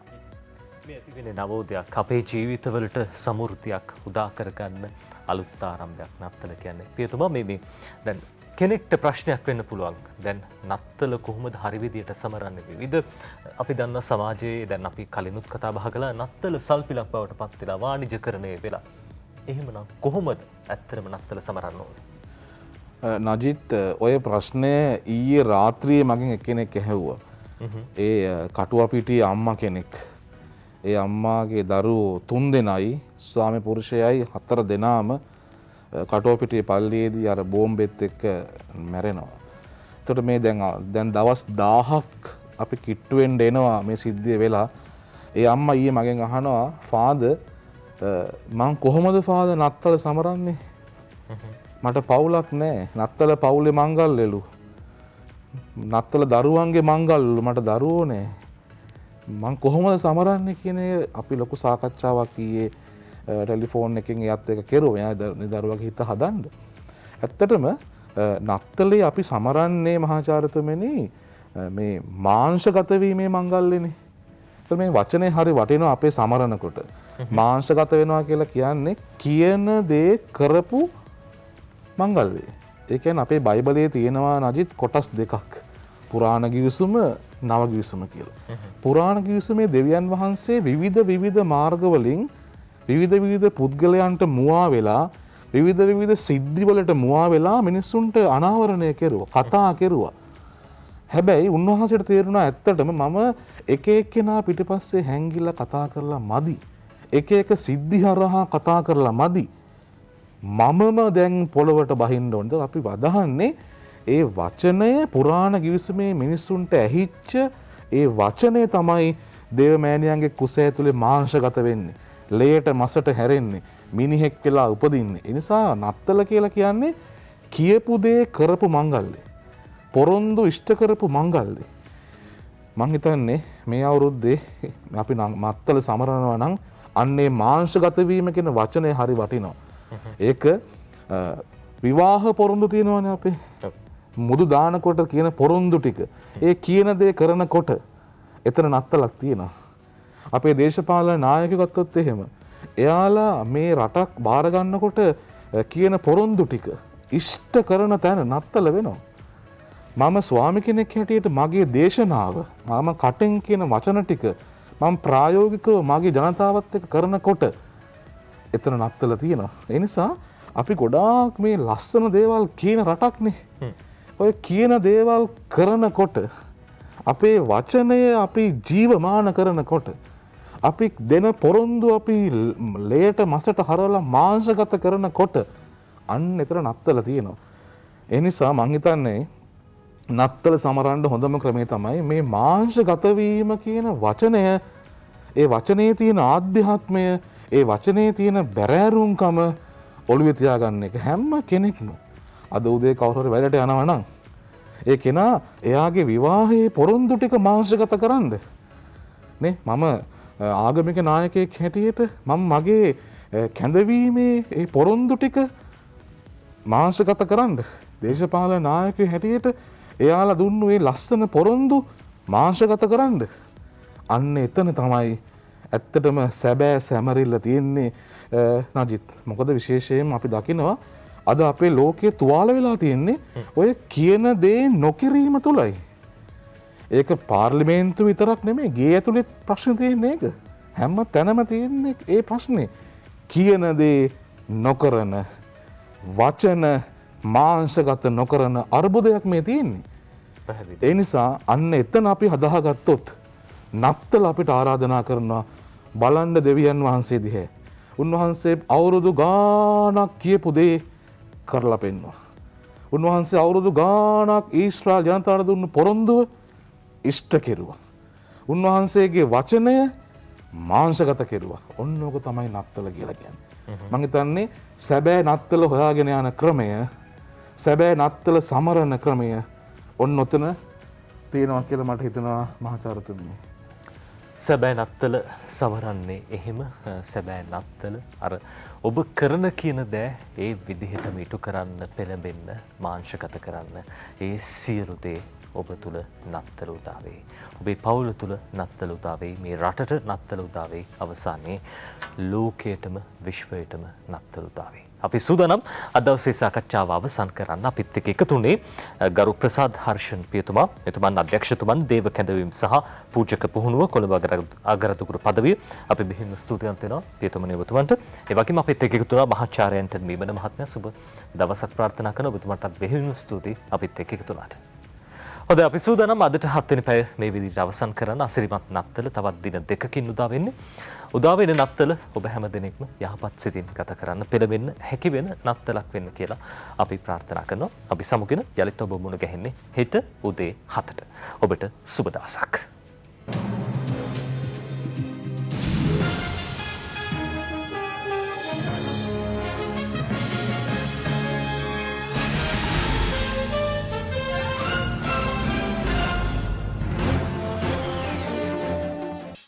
මේ ඇතිවෙන නවෝදයක් අපේ ජීවිතවලට සමෘද්ධියක් උදා කරගන්න අලුත් ආරම්භයක් නත්තල කියන්නේ. පියතුමා මේ දැන් කෙනෙක්ට ප්‍රශ්නයක් වෙන්න පුළුවන්. දැන් නත්තල කොහොමද හරි විදියට සමරන්නේ? විවිධ අපි දන්න සමාජයේ දැන් අපි කලිනුත් කතා බහ කළා නත්තල සල්පිලක් බවට පත් වෙලා වාණිජකරණය වෙලා. එහෙමනම් කොහොමද ඇත්තටම නත්තල සමරන්න ඕනේ? නජිත්, ඔය ප්‍රශ්නය ඊයේ රාත්‍රියේ මගෙන් එක්කෙනෙක් ඇහැව්වා. ඒ කටුවපිටියේ අම්මා කෙනෙක්. ඒ අම්මාගේ දරුවෝ 3 දෙනයි, ස්වාමි පුරුෂයයි 4 දෙනාම කටුවපිටියේ පල්ලියේදී අර බෝම්බෙත් එක්ක මැරෙනවා. එතකොට මේ දැන් දවස් 1000ක් අපි කිට්ටු වෙන්න එනවා මේ සිද්ධිය වෙලා. ඒ අම්මා ඊයේ මගෙන් අහනවා, "ෆාදර්, මං කොහොමද ෆාදර් නත්තල සමරන්නේ?" මට පවුලක් නෑ. නත්තල පවුලේ මංගල්‍යලු. නත්තල දරුවන්ගේ මංගල්‍යලු. මට දරුවෝ නෑ. මං කොහොමද සමරන්නේ කියන අපි ලොකු සාකච්ඡාවක් ඊයේ ටෙලිෆෝන් එකෙන් එයත් එක කෙරුවා. එයා දරුවගේ හිත හදන්න. ඇත්තටම නත්තලේ අපි සමරන්නේ මහාචාර්යතුමනි මේ මාංශගත වීමේ මංගල්‍යනේ. ඒත් මේ වචනේ හරි වටිනවා අපේ සමරනකොට. මාංශගත වෙනවා කියලා කියන්නේ කියන දේ කරපු මංගල්‍යය. ඒ කියන්නේ අපේ බයිබලයේ තියෙනවා නජිත් කොටස් දෙකක්. පුරාණ ගිවිසුම නව ගිවිසුම කියලා. පුරාණ ගිවිසුමේ දෙවියන් වහන්සේ විවිධ මාර්ග වලින් විවිධ පුද්ගලයන්ට මුවා වෙලා විවිධ සිද්ධි වලට මුවා වෙලා මිනිස්සුන්ට අනාවරණය කෙරුවා. කතා කෙරුවා. හැබැයි උන්වහන්සේට තේරුණා ඇත්තටම මම එක එක්කෙනා පිටිපස්සේ හැංගිලා කතා කරලා මදි. එක එක සිද්ධි හරහා කතා කරලා මදි. මමම දැන් පොළවට බහින්න ඕනද? අපි වදහන්නේ ඒ වචනය පුරාණ ගිවිසුමේ මිනිස්සුන්ට ඇහිච්ච ඒ වචනය තමයි දේවමෑණියන්ගේ කුස ඇතුලේ මාංශගත වෙන්නේ. ලේට මසට හැරෙන්නේ. මිනිහෙක් වෙලා උපදින්නේ. ඒ නිසා නත්තල කියලා කියන්නේ කියපු දේ කරපු මංගල්‍ය. පොරොන්දු ඉෂ්ට කරපු මංගල්‍ය. මං හිතන්නේ මේ අවුරුද්දේ අපි නත්තල සමරනවා නම් අන්නේ මාංශගත වීම කියන වචනේ හරි වටිනවා. ඒක විවාහ පොරොන්දු තියෙනවානේ අපේ. මුදු දානකොට කියන පොරොන්දු ටික. ඒ කියන දේ කරනකොට එතන නත්තලක් තියෙනවා. අපේ දේශපාලන නායකයෝ ගත්තොත් එහෙම එයාලා මේ රටක් බාර ගන්නකොට කියන පොරොන්දු ටික ඉෂ්ට කරන තැන නත්තල වෙනවා. මම ස්වාමි කෙනෙක් හැටියට මගේ දේශනාව මම කටෙන් කියන වචන ටික මම ප්‍රායෝගිකව මගේ ජනතාවත් එක්ක කරනකොට එතන නත්තල තියෙනවා. ඒ නිසා අපි ගොඩාක් මේ ලස්සන දේවල් කියන රටක්නේ. ඔය කියන දේවල් කරනකොට අපේ වචනය අපි ජීවමාන කරනකොට අපි දෙන පොරොන්දු අපි ලේට මසට හරවලා මාංශගත කරනකොට අන්න එතන නත්තල තියෙනවා. ඒ නිසා මං හිතන්නේ නත්තල සමරන්න හොඳම ක්‍රමය තමයි මේ මාංශගත වීම කියන වචනය. ඒ වචනේ තියෙන ආධ්‍යාත්මය, ඒ වචනේ තියෙන බැරෑරුම්කම ඔළුවේ තියාගන්න එක හැම කෙනෙක්ම. අද උදේ කවුරු හරි වැඩට යනවා නම් ඒ කෙනා එයාගේ විවාහයේ පොරොන්දු ටික මාංශගත කරන්න. නේ මම ආගමික නායකයෙක් හැටියට මම මගේ කැඳවීමේ ඒ පොරොන්දු ටික මාංශගත කරන්න. දේශපාලන නායකයෙක් හැටියට එයාලා දුන්නු ඒ ලස්සන පොරොන්දු මාංශගත කරන්න. අන්න එතන තමයි ඇත්තටම සැබෑ සැමරිල්ල තියෙන්නේ නජිත්. මොකද විශේෂයෙන් අපි දකිනවා අද අපේ ලෝකයේ තුවාල වෙලා තියෙන්නේ ඔය කියන දේ නොකිරීම තුලයි. ඒක පාර්ලිමේන්තුව විතරක් නෙමෙයි ගේ ඇතුලේ ප්‍රශ්න තියෙන්නේ ඒක. හැම තැනම තියෙන්නේ ඒ ප්‍රශ්නේ. කියන දේ නොකරන වචන මාංශගත නොකරන අර්බුදයක් මේ තියෙන්නේ. ඒ නිසා අන්න එතන අපි හදාගත්තොත් නත්තල අපිට ආරාධනා කරනවා බලන්න දෙවියන් වහන්සේ දිහා. උන්වහන්සේ අවුරුදු ගාණක් කියපු දේ කරලා පෙන්වනවා. උන්වහන්සේ අවුරුදු ගාණක් ඊශ්‍රායල් ජනතාවට දුන්න පොරොන්දුව ඉෂ්ට කෙරුවා. උන්වහන්සේගේ වචනය මාංශගත කෙරුවා. ඔන්න ඕක තමයි නත්තල කියලා කියන්නේ. මම හිතන්නේ සැබෑ නත්තල හොයාගෙන යන ක්‍රමය, සැබෑ නත්තල සමරන ක්‍රමය ඔන්න ඔතන තියෙනවා කියලා මට හිතෙනවා මහාචාර්යතුමනි. සැබෑ නත්තල සමරන්නේ එහෙම සැබෑ නත්තල අර ඔබ කරන කියන දෑ ඒ විදිහටම ඉටු කරන්න පෙළඹෙන්න මාංශගත කරන්න ඒ සියලු දේ ඔබ තුළ නත්තල උදා වේ. ඔබේ පවුල තුළ නත්තල උදා වේ. මේ රටට නත්තල උදා වේ. අවසානයේ ලෝකයටම විශ්වයටම නත්තල උදා වේ. අපි සූදානම් අද දවසේ සාකච්ඡාව අවසන් කරන්න. අපිත් එක්ක එකතුනේ ගරු ප්‍රසාද් හර්ෂන් පියතුමා, එතුමන් අධ්‍යක්ෂතුමන් දේව කැඳවීම සහ පූජක පුහුණුව කොළඹ අගරදුකුරු පදවිය. අපි බෙහෙවින් ස්තුතිවන්ත වෙනවා පියතුමනි ඔබතුමන්ට. ඒ වගේම අපිත් එක්ක එකතුනා මහාචාර්යයන්ට මීමන මහත්මයා සුබ දවසක් ප්‍රාර්ථනා කරන ඔබතුමන්ට බෙහෙවින් ස්තුතියි අපිත් එක්ක එකතුනාට. හොඳයි අපි සූදානම් අදට 7 වෙනි පැය මේ විදිහට අවසන් කරන්න. අසිරිමත් නත්තල තවත් දින 2කින් උදා වෙන්නේ. උදා වෙන නත්තල ඔබ හැම දිනෙකම යහපත් සිතින් ගත කරන්න පෙළඹෙන්න හැකි වෙන නත්තලක් වෙන්න කියලා අපි ප්‍රාර්ථනා කරනවා. අපි සමුගෙන යලිත් ඔබ මුණ ගැහෙන්නේ හෙට උදේ 7ට. ඔබට සුබ දවසක්.